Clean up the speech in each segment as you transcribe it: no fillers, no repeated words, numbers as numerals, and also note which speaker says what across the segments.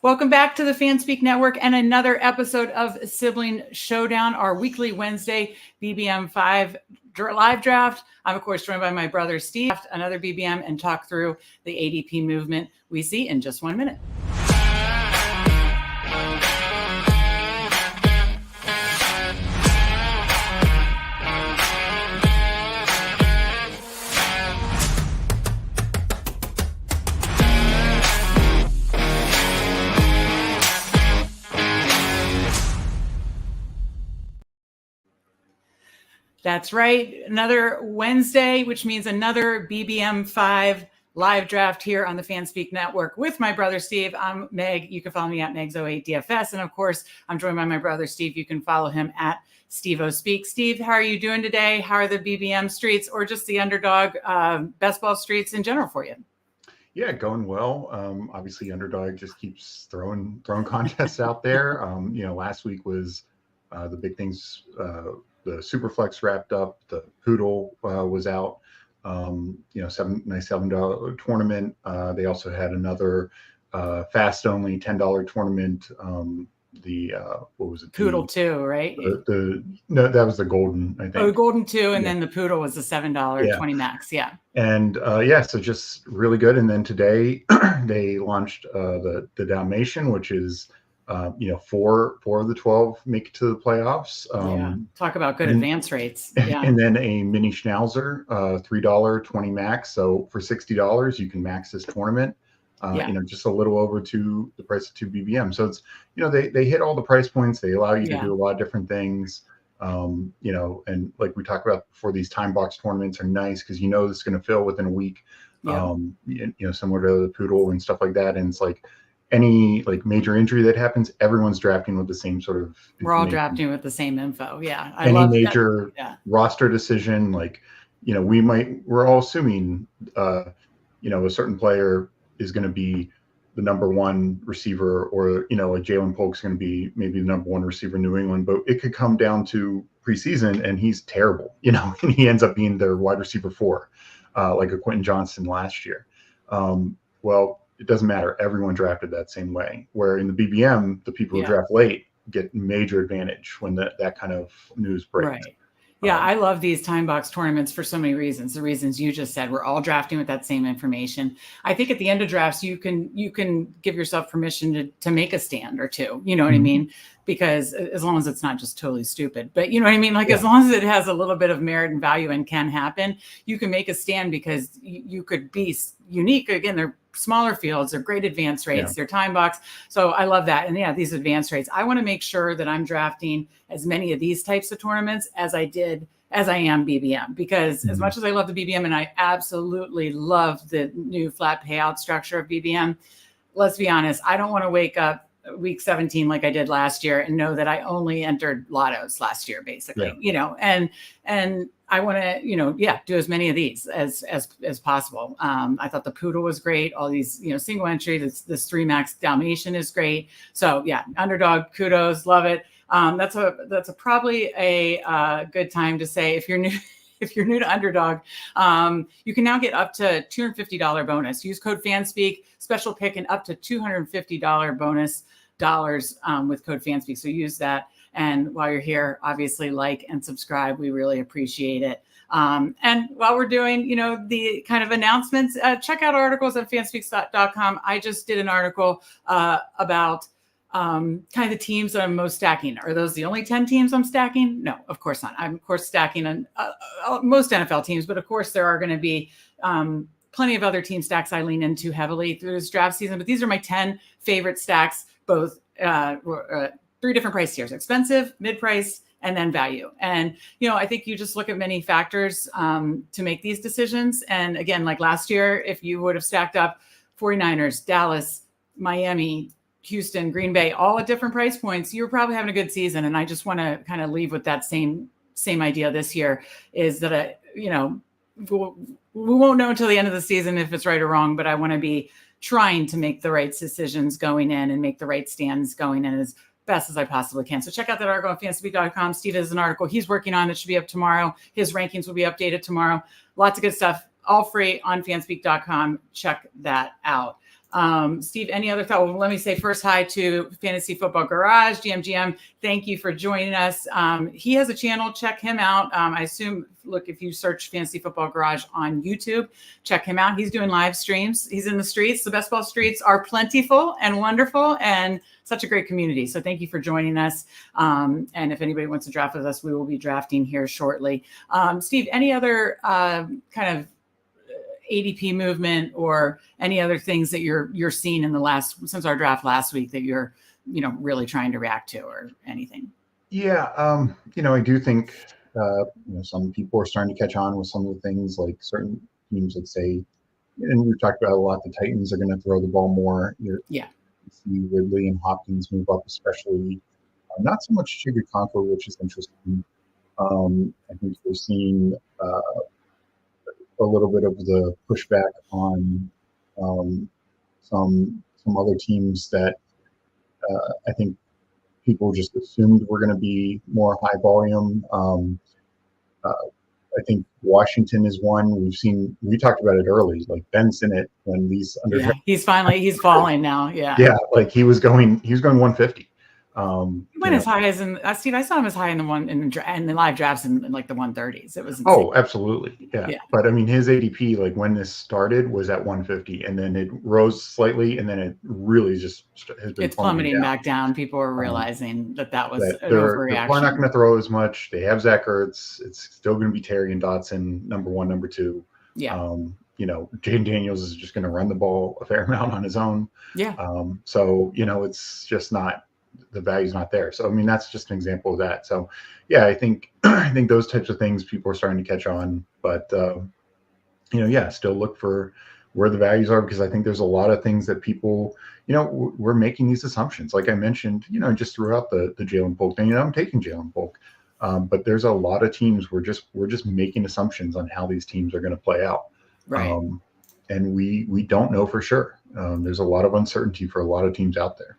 Speaker 1: Welcome back to the Fanspeak Network and another episode of Sibling Showdown, our weekly Wednesday BBM5 live draft. I'm, of course, joined by my brother, Steve, another BBM, and talk through the ADP movement we see in just 1 minute. That's right. Another Wednesday, which means another BBM5 live draft here on the Fanspeak Network with my brother, Steve. I'm Meg. You can follow me at Megs08DFS. And of course, I'm joined by my brother, Steve. You can follow him at SteveOSpeak. Steve, how are you doing today? How are the BBM streets or just the Underdog best ball streets in general for you?
Speaker 2: Yeah, going well. Obviously, Underdog just keeps throwing contests out there. Last week was the big things. The Superflex wrapped up. The Poodle was out. $7 tournament. They also had another fast only $10 tournament. What was it?
Speaker 1: Poodle 2, right?
Speaker 2: No, that was the Golden, I think.
Speaker 1: Oh, Golden 2, and then the Poodle was the $7 20 max. Yeah.
Speaker 2: And so just really good. And then today they launched the Dalmatian, which is four of the 12 make it to the playoffs.
Speaker 1: Talk about good advance rates. Yeah.
Speaker 2: And then a mini Schnauzer, $3 20 max. So for $60, you can max this tournament. Just a little over the price of 2 BBM. So it's, they hit all the price points. They allow you to do a lot of different things. And like we talked about before, these time box tournaments are nice because this is going to fill within a week. Similar to the Poodle and stuff like that. And it's like, any major injury that happens, everyone's drafting with the same sort of
Speaker 1: we're all drafting with the same info. Yeah.
Speaker 2: Any major roster decision, we're all assuming a certain player is going to be the number one receiver, or like Jalen Polk's going to be maybe the number one receiver in New England, but it could come down to preseason and he's terrible, and he ends up being their wide receiver 4, like a Quentin Johnston last year. It doesn't matter. Everyone drafted that same way. Where in the BBM, the people who draft late get major advantage when that kind of news breaks.
Speaker 1: Right. Yeah, I love these time box tournaments for so many reasons. The reasons you just said, we're all drafting with that same information. I think at the end of drafts, you can give yourself permission to make a stand or two. You know what I mean? Because as long as it's not just totally stupid, but you know what I mean? As long as it has a little bit of merit and value and can happen, you can make a stand because you could be unique. Again, they're smaller fields, they're great advance rates, they're time box. So I love that. And these advance rates, I want to make sure that I'm drafting as many of these types of tournaments as I am BBM, because as much as I love the BBM and I absolutely love the new flat payout structure of BBM, let's be honest, I don't want to wake up week 17 like I did last year and know that I only entered lottos last year, basically, and I want to, do as many of these as possible. I thought the Poodle was great. All these, single entry, this 3 max Dalmatian is great. So Underdog, kudos, love it. That's probably a good time to say, if you're new to Underdog, you can now get up to $250 bonus. Use code FANSPEAK, special pick, and up to $250 bonus dollars with code FANSPEAK. So use that. And while you're here, obviously like and subscribe. We really appreciate it. And while we're doing, the kind of announcements, check out articles at fanspeaks.com. I just did an article about kind of the teams that I'm most stacking. Are those the only 10 teams I'm stacking? No, of course not. I'm, of course, stacking on most NFL teams, but of course there are going to be plenty of other team stacks I lean into heavily through this draft season. But these are my 10 favorite stacks, both 3 different price tiers: expensive, mid-price, and then value. And, I think you just look at many factors to make these decisions. And again, like last year, if you would have stacked up 49ers, Dallas, Miami, Houston, Green Bay, all at different price points, you were probably having a good season. And I just want to kind of leave with that same idea this year, is that, we won't know until the end of the season if it's right or wrong, but I want to be trying to make the right decisions going in and make the right stands going in as best as I possibly can. So check out that article on fanspeak.com. Steve has an article he's working on that should be up tomorrow. His rankings will be updated tomorrow. Lots of good stuff, all free on fanspeak.com. Check that out. Steve, any other thought? Well, let me say first hi to Fantasy Football Garage, GM. Thank you for joining us. He has a channel. Check him out. I assume, look, if you search Fantasy Football Garage on YouTube, check him out. He's doing live streams. He's in the streets. The best ball streets are plentiful and wonderful and such a great community. So thank you for joining us. And if anybody wants to draft with us, we will be drafting here shortly. Steve, any other kind of ADP movement or any other things that you're seeing in the since our draft last week that you're, really trying to react to or anything?
Speaker 2: Yeah. I do think, some people are starting to catch on with some of the things, like certain teams that say, and we've talked about a lot, the Titans are going to throw the ball more.
Speaker 1: Yeah.
Speaker 2: See Ridley and Hopkins move up, especially not so much Chigakonko, which is interesting. I think we're seeing a little bit of the pushback on some other teams that I think people just assumed were going to be more high volume. I think Washington is one. We talked about it early, like Ben Sinnott when these
Speaker 1: he's falling now. Yeah.
Speaker 2: Yeah. Like he was going 150.
Speaker 1: He went as high as Steve, I saw him as high in the live drafts in like the 130s. It was insane.
Speaker 2: Oh, absolutely. Yeah. But I mean, his ADP, like when this started, was at 150, and then it rose slightly, and then it really just has been
Speaker 1: plummeting back down. People are realizing that was an overreaction.
Speaker 2: They're not going to throw as much. They have Zach Ertz. It's still going to be Terry and Dotson, number one, number two.
Speaker 1: Yeah.
Speaker 2: Jaden Daniels is just going to run the ball a fair amount on his own.
Speaker 1: Yeah.
Speaker 2: So it's just not. The value's not there. So, I mean, that's just an example of that. So, yeah, I think those types of things people are starting to catch on, but, still look for where the values are, because I think there's a lot of things that people, we're making these assumptions. Like I mentioned, just throughout the Jalen Polk thing, I'm taking Jalen Polk. But there's a lot of teams we're just making assumptions on how these teams are going to play out.
Speaker 1: Right.
Speaker 2: And we don't know for sure. There's a lot of uncertainty for a lot of teams out there.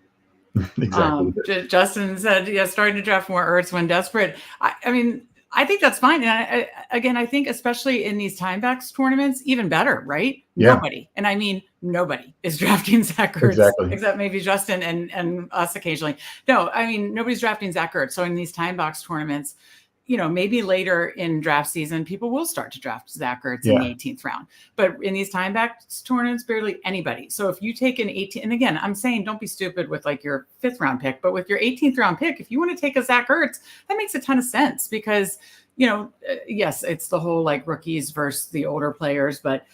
Speaker 2: Exactly.
Speaker 1: Justin said, starting to draft more Ertz when desperate. I mean, I think that's fine. And I think especially in these timebacks tournaments, even better, right?
Speaker 2: Yeah.
Speaker 1: Nobody, and I mean nobody, is drafting Zach Ertz, except maybe Justin and us occasionally. No, I mean nobody's drafting Zach Ertz. So in these timebox tournaments, maybe later in draft season, people will start to draft Zach Ertz in the 18th round. But in these timebacks tournaments, barely anybody. So if you take an 18, and again, I'm saying don't be stupid with like your 5th round pick, but with your 18th round pick, if you want to take a Zach Ertz, that makes a ton of sense because, yes, it's the whole like rookies versus the older players. But,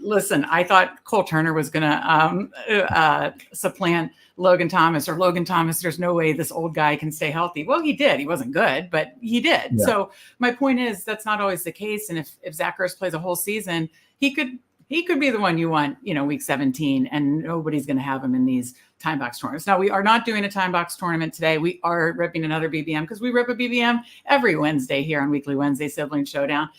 Speaker 1: listen, I thought Cole Turner was going to supplant Logan Thomas, there's no way this old guy can stay healthy. Well, he did. He wasn't good, but he did. Yeah. So my point is that's not always the case. And if Zach Ertz plays a whole season, he could be the one you want, week 17, and nobody's going to have him in these time box tournaments. Now, we are not doing a time box tournament today. We are ripping another BBM because we rip a BBM every Wednesday here on Weekly Wednesday Sibling Showdown.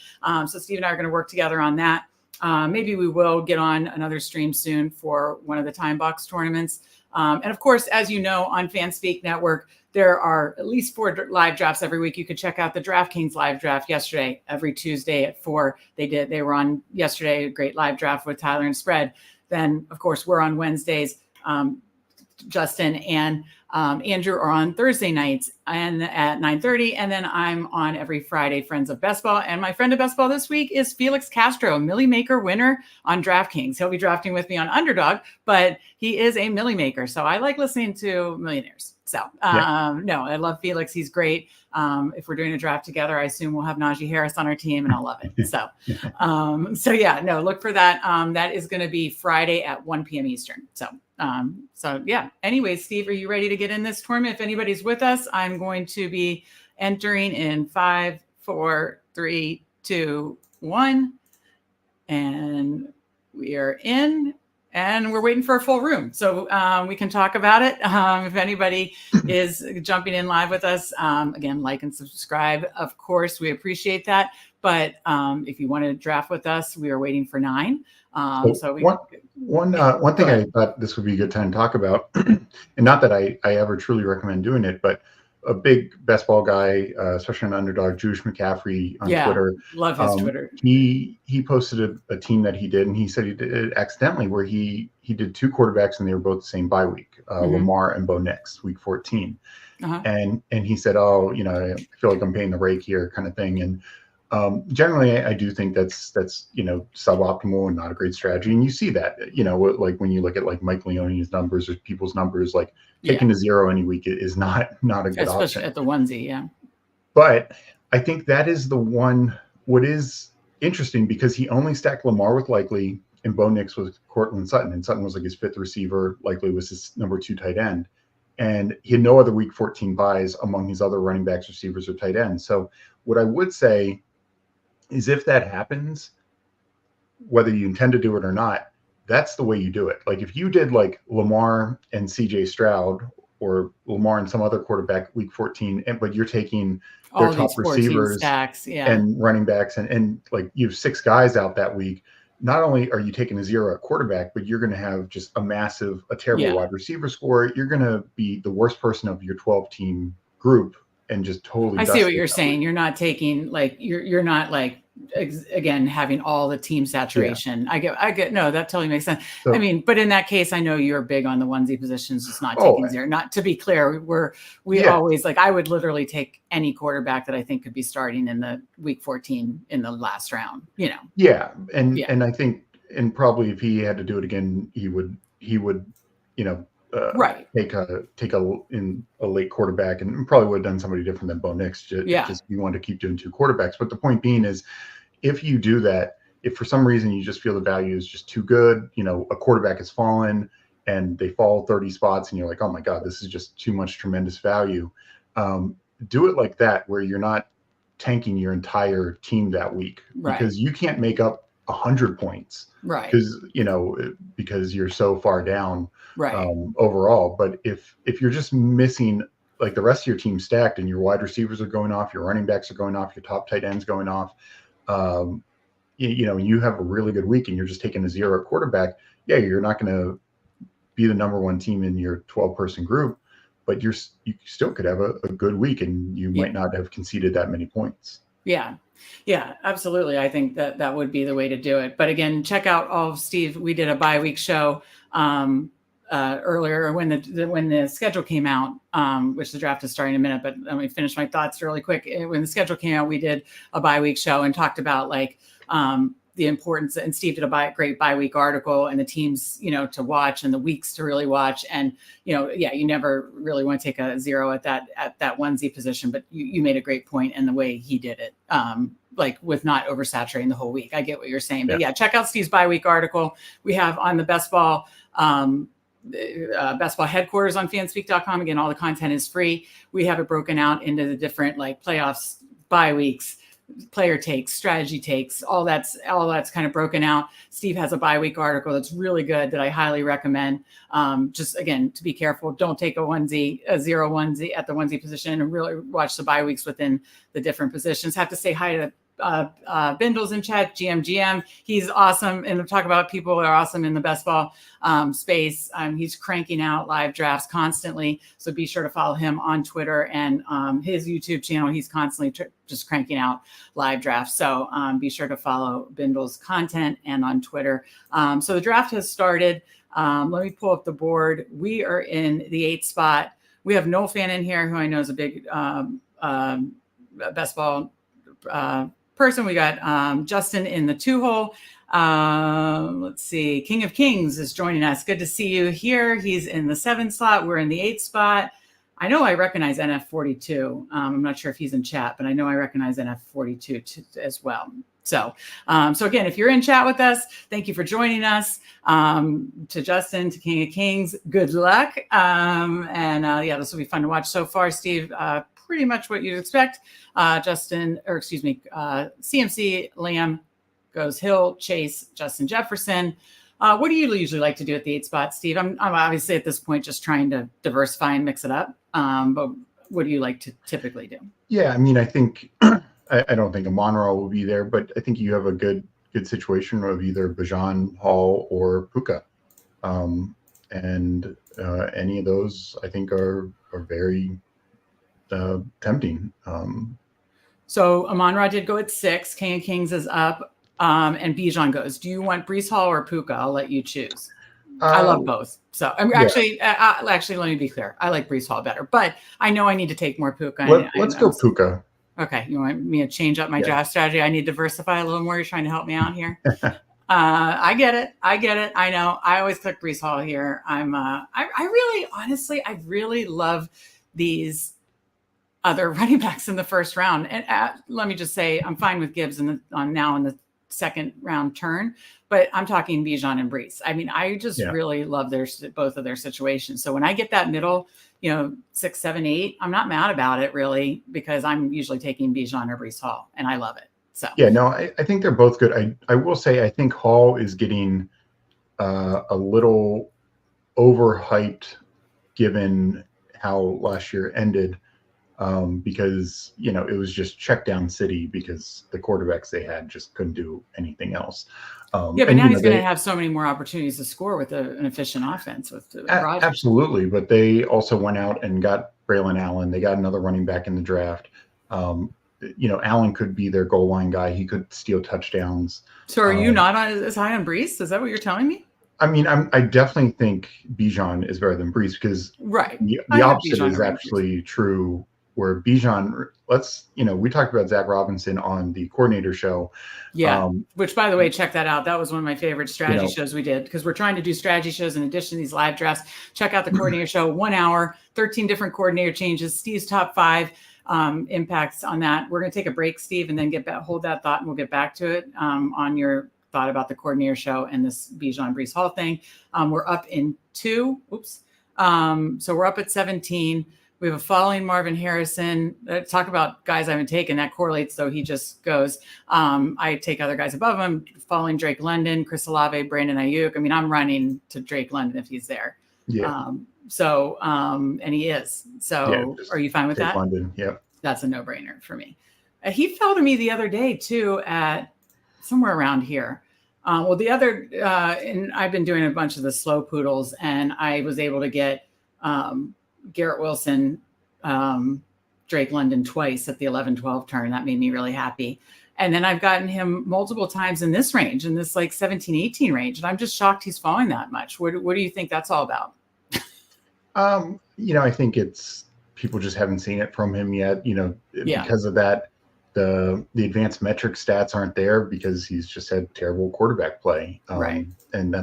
Speaker 1: So Steve and I are going to work together on that. Maybe we will get on another stream soon for one of the time box tournaments. And of course, as you know, on Fanspeak Network, there are at least 4 live drafts every week. You could check out the DraftKings live draft yesterday, every Tuesday at 4. They were on yesterday, a great live draft with Tyler and Spread. Then, of course, we're on Wednesdays. Justin and Andrew are on Thursday nights and at 9:30. And then I'm on every Friday, Friends of Best Ball. And my friend of Best Ball this week is Felix Castro, a Millie Maker winner on DraftKings. He'll be drafting with me on Underdog, but he is a Millie Maker. So I like listening to millionaires. So no, I love Felix. He's great. If we're doing a draft together, I assume we'll have Najee Harris on our team and I'll love it. So, look for that. That is going to be Friday at 1 p.m. Eastern. So anyways, Steve, are you ready to get in this tournament? If anybody's with us, I'm going to be entering in 5, 4, 3, 2, 1. And we are in. And we're waiting for a full room. So we can talk about it. If anybody is jumping in live with us, again, like and subscribe. Of course, we appreciate that. But if you want to draft with us, we are waiting for 9.
Speaker 2: One thing I thought this would be a good time to talk about, and not that I ever truly recommend doing it, but a big best ball guy, especially on Underdog, Jewish McCaffrey on Twitter.
Speaker 1: Love his Twitter.
Speaker 2: He posted a team that he did, and he said he did it accidentally, where he did 2 quarterbacks and they were both the same bye week, Lamar and Bo Nix, week 14. And he said, oh, you know, I feel like I'm paying the rake here, kind of thing. And generally, I do think that's suboptimal and not a great strategy. And you see that, like when you look at like Mike Leone's numbers or people's numbers, like taking a 0 any week is not a good option.
Speaker 1: Especially at the onesie, yeah.
Speaker 2: But I think that is the one. What is interesting, because he only stacked Lamar with Likely and Bo Nix with Cortland Sutton, and Sutton was like his 5th receiver. Likely was his number 2 tight end. And he had no other week 14 buys among his other running backs, receivers, or tight ends. So what I would say is, if that happens, whether you intend to do it or not, that's the way you do it. Like if you did like Lamar and CJ Stroud, or Lamar and some other quarterback week 14, but you're taking their top receivers
Speaker 1: stacks,
Speaker 2: and running backs, and like you have 6 guys out that week, not only are you taking a 0 at quarterback, but you're going to have just a terrible wide receiver score. You're going to be the worst person of your 12-team group and just totally.
Speaker 1: I see what you're saying. You're not taking like you're not like again having all the team saturation. I get no, that totally makes sense. So, I mean, but in that case, I know you're big on the onesie positions, just not taking 0. Not to be clear, we always like, I would literally take any quarterback that I think could be starting in the week 14 in the last round,
Speaker 2: Yeah. And I think, and probably if he had to do it again, he would, take a late quarterback, and probably would have done somebody different than Bo Nix. Just you want to keep doing 2 quarterbacks. But the point being is, if you do that, if for some reason you just feel the value is just too good, a quarterback has fallen and they fall 30 spots, and you're like, oh my God, this is just too much tremendous value. Do it like that, where you're not tanking your entire team that week, because you can't make up 100 points, because you're so far down overall. But if you're just missing, like the rest of your team stacked, and your wide receivers are going off, your running backs are going off, your top tight ends going off, you have a really good week, and you're just taking a 0 at quarterback, you're not going to be the number 1 team in your 12-person group, but you still could have a good week, and you might not have conceded that many points.
Speaker 1: Yeah, absolutely. I think that would be the way to do it. But again, check out all of Steve. We did a bye-week show earlier when the schedule came out, which the draft is starting in a minute. But let me finish my thoughts really quick. When the schedule came out, we did a bye-week show and talked about like the importance. And Steve did a great bye-week article, and the teams, to watch, and the weeks to really watch. And you never really want to take a 0 at that onesie position. But you made a great point in the way he did it. Like with not oversaturating the whole week. I get what you're saying, but check out Steve's bye-week article. We have on the Best Ball headquarters on fanspeak.com. Again, all the content is free. We have it broken out into the different like playoffs, bye weeks, player takes, strategy takes, all that's kind of broken out. Steve has a bye-week article that's really good that I highly recommend. Just again, to be careful, don't take a 0 onesie at the onesie position, and really watch the bye weeks within the different positions. Have to say hi to Bindles in chat, GM. He's awesome. And talk about people that are awesome in the best ball space. He's cranking out live drafts constantly. So be sure to follow him on Twitter and his YouTube channel. He's constantly just cranking out live drafts. So be sure to follow Bindles' content and on Twitter. So the draft has started. Let me pull up the board. We are in the 8th spot. We have Noel Fan in here, who I know is a big best ball person. We got Justin in the 2-hole. Let's see. King of Kings is joining us. Good to see you here. He's in the 7th slot. We're in the 8th spot. I know I recognize NF42. I'm not sure if he's in chat, but I know I recognize NF42 as well. So again, if you're in chat with us, thank you for joining us. To Justin, to King of Kings, good luck. This will be fun to watch so far. Steve, pretty much what you'd expect. CMC, Lamb goes Hill, Chase, Justin Jefferson. What do you usually like to do at the 8th spot, Steve? I'm obviously at this point just trying to diversify and mix it up. But what do you like to typically do? Yeah,
Speaker 2: I mean, I think I don't think a Monroe will be there, but I think you have a good situation of either Bajan, Hall, or Puka. Any of those I think are very tempting.
Speaker 1: So Amon-Ra did go at 6. King of Kings is up, and Bijan goes. Do you want Brees Hall or Puka? I'll let you choose. I love both. So I'm actually, let me be clear. I like Brees Hall better, but I know I need to take more Puka.
Speaker 2: Let's go Puka.
Speaker 1: Okay. You want me to change up my draft strategy? I need to diversify a little more. You're trying to help me out here. I get it. I know. I always click Brees Hall here. I really love these other running backs in the first round. And let me just say, I'm fine with Gibbs now in the second round turn, but I'm talking Bijan and Brees. I mean, I just really love both of their situations. So when I get that middle, 6, 7, 8, I'm not mad about it really, because I'm usually taking Bijan or Brees Hall, and I love it. So
Speaker 2: I think they're both good. I will say I think Hall is getting a little overhyped given how last year ended. Because it was just check down city because the quarterbacks they had just couldn't do anything else.
Speaker 1: But now he's going to have so many more opportunities to score with an efficient offense with Rodgers.
Speaker 2: Absolutely, but they also went out and got Braylon Allen. They got another running back in the draft. Allen could be their goal line guy. He could steal touchdowns.
Speaker 1: So are you not as high on Brees? Is that what you're telling me?
Speaker 2: I mean, I definitely think Bijan is better than Brees because the opposite is actually true. Where Bijan, we talked about Zach Robinson on the coordinator show.
Speaker 1: Yeah, which, by the way, check that out. That was one of my favorite strategy shows we did, because we're trying to do strategy shows in addition to these live drafts. Check out the coordinator show, 1 hour, 13 different coordinator changes, Steve's top 5 impacts on that. We're going to take a break, Steve, and then hold that thought, and we'll get back to it on your thought about the coordinator show and this Bijan Brees Hall thing. We're up in 2. So we're up at 17. We have a following Marvin Harrison. Talk about guys I haven't taken. That correlates, though. He just goes. I take other guys above him. Following Drake London, Chris Olave, Brandon Ayuk. I mean, I'm running to Drake London if he's there.
Speaker 2: Yeah.
Speaker 1: And he is. So are you fine with that?
Speaker 2: London. Yeah.
Speaker 1: That's a no-brainer for me. He fell to me the other day, too, at somewhere around here. And I've been doing a bunch of the slow poodles, and I was able to get Garrett Wilson, Drake London twice at the 11-12 turn. That made me really happy. And then I've gotten him multiple times in this range, in this like 17-18 range. And I'm just shocked he's falling that much. What do you think that's all about?
Speaker 2: I think it's people just haven't seen it from him yet, because of that. The advanced metric stats aren't there because he's just had terrible quarterback play.
Speaker 1: Right.
Speaker 2: And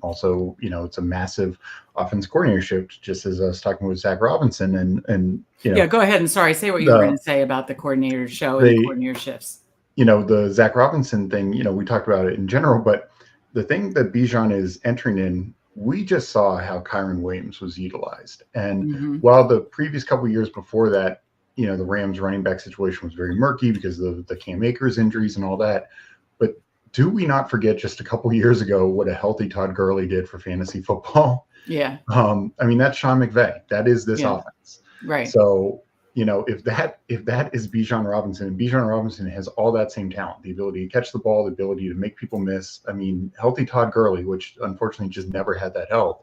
Speaker 2: also, it's a massive offense coordinator shift, just as I was talking with Zach Robinson and
Speaker 1: go ahead. And sorry, say what you were going to say about the coordinator show and the coordinator shifts.
Speaker 2: The Zach Robinson thing, we talked about it in general, but the thing that Bijan is entering in, we just saw how Kyron Williams was utilized. And while the previous couple of years before that, the Rams running back situation was very murky because of the Cam Akers injuries and all that. But do we not forget just a couple of years ago what a healthy Todd Gurley did for fantasy football?
Speaker 1: Yeah.
Speaker 2: That's Sean McVay. That is this offense.
Speaker 1: Right.
Speaker 2: So, if that is Bijan Robinson, and Bijan Robinson has all that same talent, the ability to catch the ball, the ability to make people miss. I mean, healthy Todd Gurley, which unfortunately just never had that health,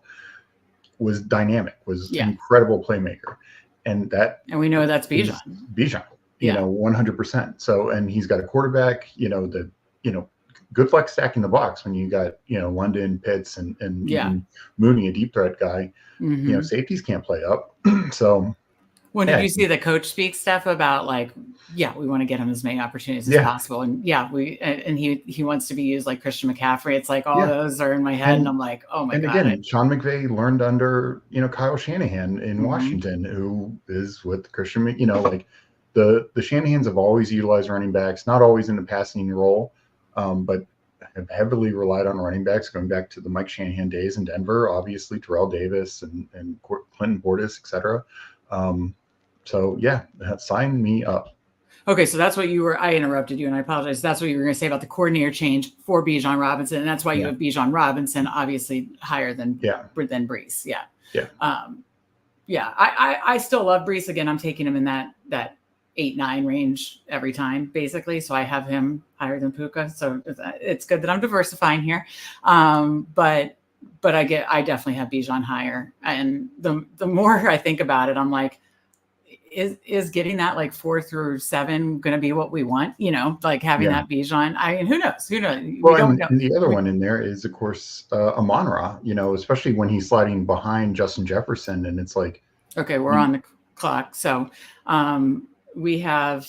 Speaker 2: was dynamic, was incredible playmaker. And
Speaker 1: we know that's Bijan.
Speaker 2: 100%. So, and he's got a quarterback, good flex stack in the box when you got, London, Pitts, and even Mooney, a deep threat guy. Safeties can't play up. So,
Speaker 1: did you see the coach speak stuff about we want to get him as many opportunities as possible, and he wants to be used like Christian McCaffrey. It's like all those are in my head, and I'm like, oh my god.
Speaker 2: And again, Sean McVay learned under Kyle Shanahan in Washington, who is with Christian. The Shanahans have always utilized running backs, not always in the passing role, but have heavily relied on running backs going back to the Mike Shanahan days in Denver. Obviously, Terrell Davis and Clinton Portis, etc. Sign me up.
Speaker 1: Okay, so that's what I interrupted you, and I apologize. That's what you were going to say about the coordinator change for Bijan Robinson, and that's why you have Bijan Robinson obviously higher than Brees. I still love Brees. Again, I'm taking him in that 8-9 range every time, basically. So I have him higher than Puka. So it's good that I'm diversifying here. But I definitely have Bijan higher. And the more I think about it, I'm like, is getting that like 4 through 7 going to be what we want? You know, like having that Bijan. I mean, who knows? Who knows?
Speaker 2: Well,
Speaker 1: We don't know.
Speaker 2: and the other one in there is, of course, Amon-Ra. You know, especially when he's sliding behind Justin Jefferson, and it's like,
Speaker 1: okay, we're on the clock. So we have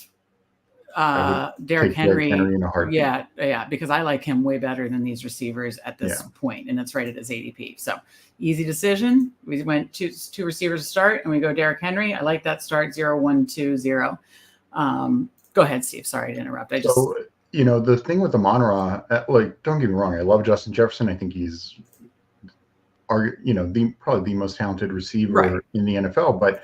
Speaker 1: Derrick Henry.
Speaker 2: In a heartbeat.
Speaker 1: Yeah, because I like him way better than these receivers at this point, and it's right at his ADP. So easy decision. We went two receivers to start, and we go Derrick Henry. I like that start 0-1-2-0. Go ahead, Steve. Sorry to interrupt.
Speaker 2: So, you know, the thing with Amon-Ra, like, don't get me wrong, I love Justin Jefferson. I think he's, you know, probably the most talented receiver in the NFL.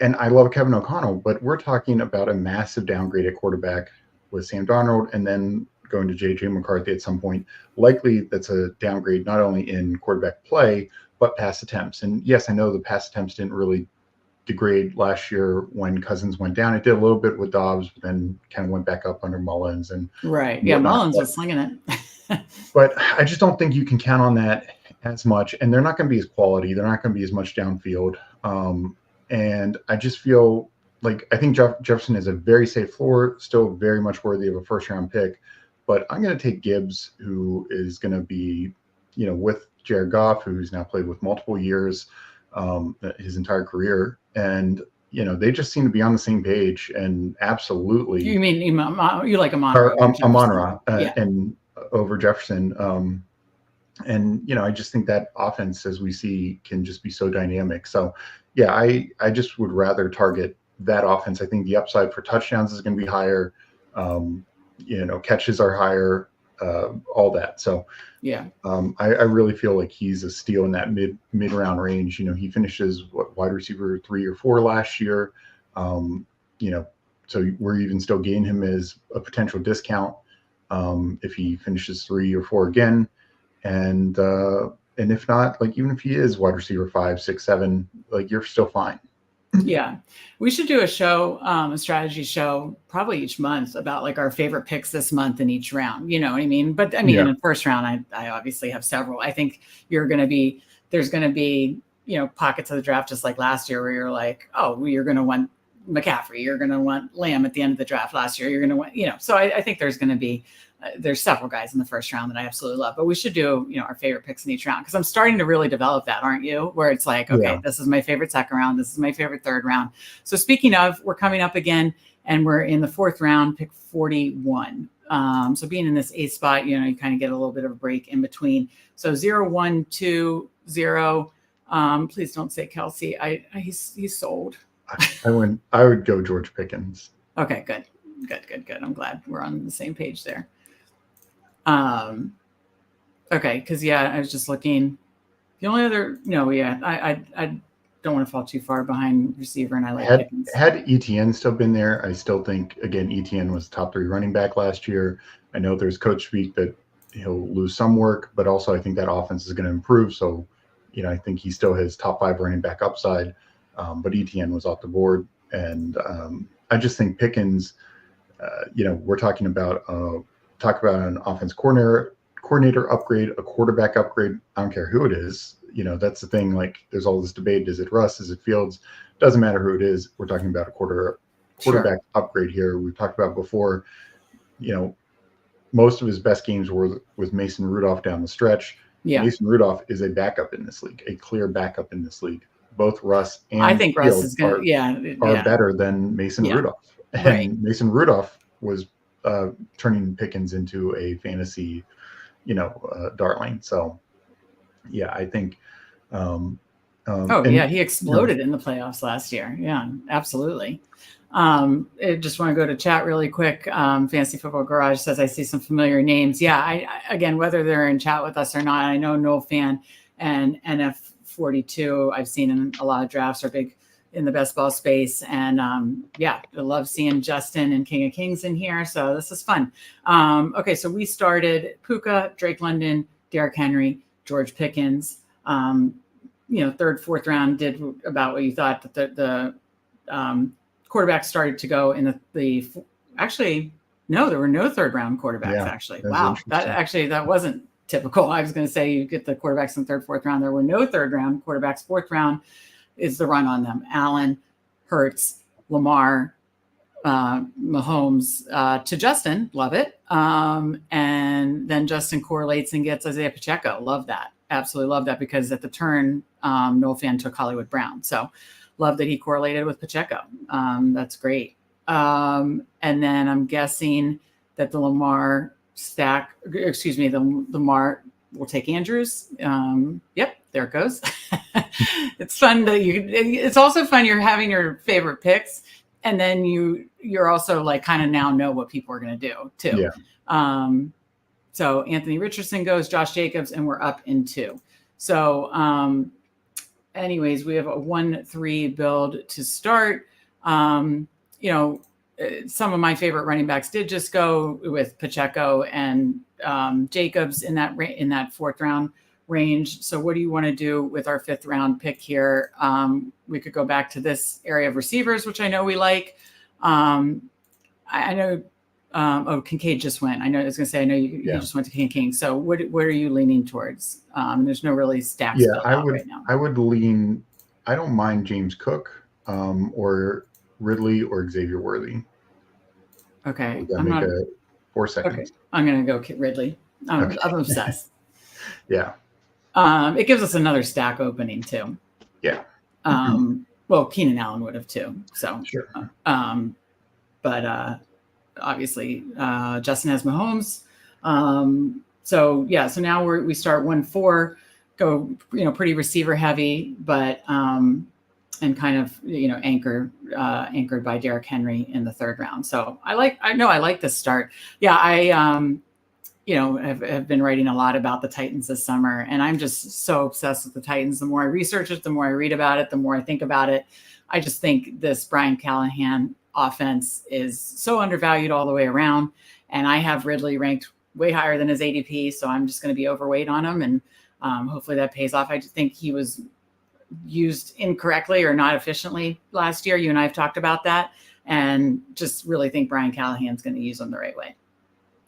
Speaker 2: And I love Kevin O'Connell, but we're talking about a massive downgrade at quarterback with Sam Darnold, and then going to J.J. McCarthy at some point. Likely that's a downgrade not only in quarterback play, but pass attempts. And yes, I know the pass attempts didn't really degrade last year when Cousins went down. It did a little bit with Dobbs, but then kind of went back up under Mullins. And
Speaker 1: Mullins was slinging it.
Speaker 2: But I just don't think you can count on that as much. And they're not going to be as quality. They're not going to be as much downfield. And I just feel like I think Jefferson is a very safe floor, still very much worthy of a first-round pick. But I'm going to take Gibbs, who is going to be, you know, with Jared Goff, who's now played with multiple years, his entire career. And, you know, they just seem to be on the same page. And absolutely.
Speaker 1: You mean you like Amon-Ra?
Speaker 2: Amon-Ra and over Jefferson. And, you know, I just think that offense, as we see, can just be so dynamic. So, yeah, I just would rather target that offense. I think the upside for touchdowns is going to be higher. You know, catches are higher, all that. So, I really feel like he's a steal in that mid-round range. You know, he finishes wide receiver 3 or 4 last year. You know, so we're even still getting him as a potential discount if he finishes 3 or 4 again. And if not, like, even if he is wide receiver 5, 6, 7, like, you're still fine.
Speaker 1: Yeah, we should do a show, a strategy show, probably each month about like our favorite picks this month in each round. You know what I mean? But I mean, in the first round, I obviously have several. I think there's going to be, you know, pockets of the draft just like last year where you're like, oh, you're going to want McCaffrey, you're going to want Lamb at the end of the draft last year. You're going to want, you know, so I think there's going to be. There's several guys in the first round that I absolutely love, but we should do, you know, our favorite picks in each round. Cause I'm starting to really develop that. Aren't you? Where it's like, okay, this is my favorite second round. This is my favorite third round. So speaking of, we're coming up again and we're in the 4th round, pick 41. So being in this 8th spot, you know, you kind of get a little bit of a break in between. So 0-1-2-0. Please don't say Kelsey. He's sold.
Speaker 2: I would go George Pickens.
Speaker 1: Okay, good. I'm glad we're on the same page there. Okay, because I was just looking. The only other I don't want to fall too far behind receiver, and I like Pickens.
Speaker 2: Had ETN still been there, I still think again ETN was top 3 running back last year. I know there's coach speak that he'll lose some work, but also I think that offense is going to improve. So, you know, I think he still has top 5 running back upside, but ETN was off the board, and I just think Pickens. You know, we're talking about an offense coordinator upgrade, a quarterback upgrade. I don't care who it is. You know, that's the thing. Like, there's all this debate. Is it Russ? Is it Fields? Doesn't matter who it is. We're talking about a quarterback upgrade here. We've talked about before, you know, most of his best games were with Mason Rudolph down the stretch. Yeah. Mason Rudolph is a backup in this league, a clear backup in this league. Both Russ and
Speaker 1: I think
Speaker 2: Fields
Speaker 1: Russ is going
Speaker 2: are better than Mason Rudolph. And Mason Rudolph was turning Pickens into a fantasy, you know, darling. So, yeah, I think.
Speaker 1: He exploded in the playoffs last year. Yeah, absolutely. I just want to go to chat really quick. Fantasy Football Garage says, I see some familiar names. Yeah, I again, whether they're in chat with us or not, I know Noel Fan and NF42 I've seen in a lot of drafts are big in the best ball space. And I love seeing Justin and King of Kings in here. So this is fun. Okay, so we started Puka, Drake London, Derrick Henry, George Pickens. You know, 3rd, 4th round did about what you thought. That the quarterbacks started to go in the actually, no, there were no 3rd round quarterbacks, actually. Wow, that wasn't typical. I was going to say you get the quarterbacks in 3rd, 4th round. There were no 3rd round quarterbacks. 4th round is the run on them. Allen, Hurts, Lamar, Mahomes to Justin. Love it. And then Justin correlates and gets Isaiah Pacheco. Love that. Absolutely love that, because at the turn, Noel Fan took Hollywood Brown. So love that he correlated with Pacheco. That's great. And then I'm guessing that the Lamar stack, the Lamar will take Andrews. Yep, there it goes. It's fun that it's also fun. You're having your favorite picks, and then you're also like kind of now know what people are going to do too.
Speaker 2: Yeah.
Speaker 1: So Anthony Richardson goes, Josh Jacobs, and we're up in 2. So anyways, we have a 1-3 build to start. Some of my favorite running backs did just go with Pacheco and Jacobs in that 4th round range. So what do you want to do with our 5th round pick here? We could go back to this area of receivers, which I know we like. I know. Kincaid just went. I know you just went to Kincaid. So what are you leaning towards? There's no really stacks.
Speaker 2: Yeah,
Speaker 1: right now.
Speaker 2: I would lean. I don't mind James Cook or Ridley or Xavier Worthy.
Speaker 1: Okay.
Speaker 2: I'm not 4 seconds. Okay.
Speaker 1: I'm going to go Ridley. I'm obsessed.
Speaker 2: Yeah.
Speaker 1: It gives us another stack opening too.
Speaker 2: Yeah.
Speaker 1: Well, Keenan Allen would have too. So
Speaker 2: sure.
Speaker 1: But obviously Justin has Mahomes. So now we start 1-4, go pretty receiver heavy, but and kind of anchored by Derrick Henry in the 3rd round. So I like this start. Yeah, I have been writing a lot about the Titans this summer, and I'm just so obsessed with the Titans. The more I research it, the more I read about it, the more I think about it. I just think this Brian Callahan offense is so undervalued all the way around. And I have Ridley ranked way higher than his ADP. So I'm just going to be overweight on him. And hopefully that pays off. I just think he was used incorrectly or not efficiently last year. You and I have talked about that, and just really think Brian Callahan's going to use him the right way.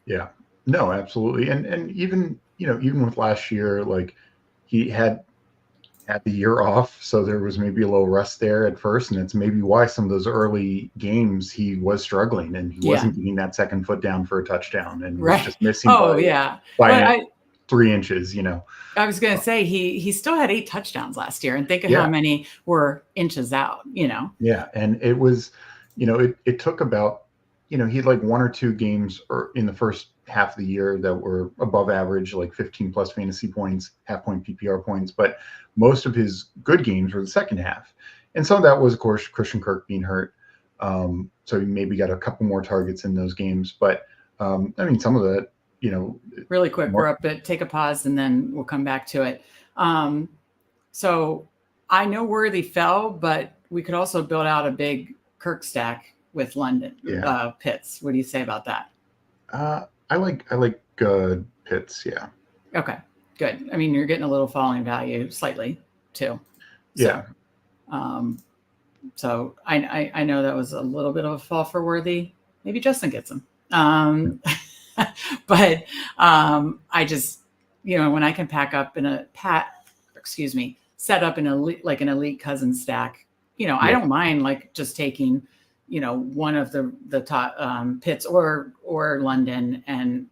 Speaker 2: Yeah, no, absolutely. And even with last year, like he had the year off, so there was maybe a little rust there at first, and it's maybe why some of those early games he was struggling and he wasn't getting that second foot down for a touchdown and was just missing by 3 inches.
Speaker 1: I was going to say he still had 8 touchdowns last year, and think of how many were inches out.
Speaker 2: Yeah, and it was, it took about, he had like 1 or 2 games in the first half of the year that were above average, like 15 plus fantasy points, half-point PPR points, but most of his good games were the second half. And some of that was, of course, Christian Kirk being hurt. So he maybe got a couple more targets in those games. But, some of that,
Speaker 1: Really quick, we're up, but take a pause and then we'll come back to it. So I know Worthy fell, but we could also build out a big Kirk stack with London Pitts. What do you say about that?
Speaker 2: I like Pitts. Yeah.
Speaker 1: Okay, good. You're getting a little falling value slightly too.
Speaker 2: Yeah.
Speaker 1: So I know that was a little bit of a fall for Worthy. Maybe Justin gets him. But I just, when I can set up an elite cousin stack, I don't mind like just taking, one of the top Pitts or London and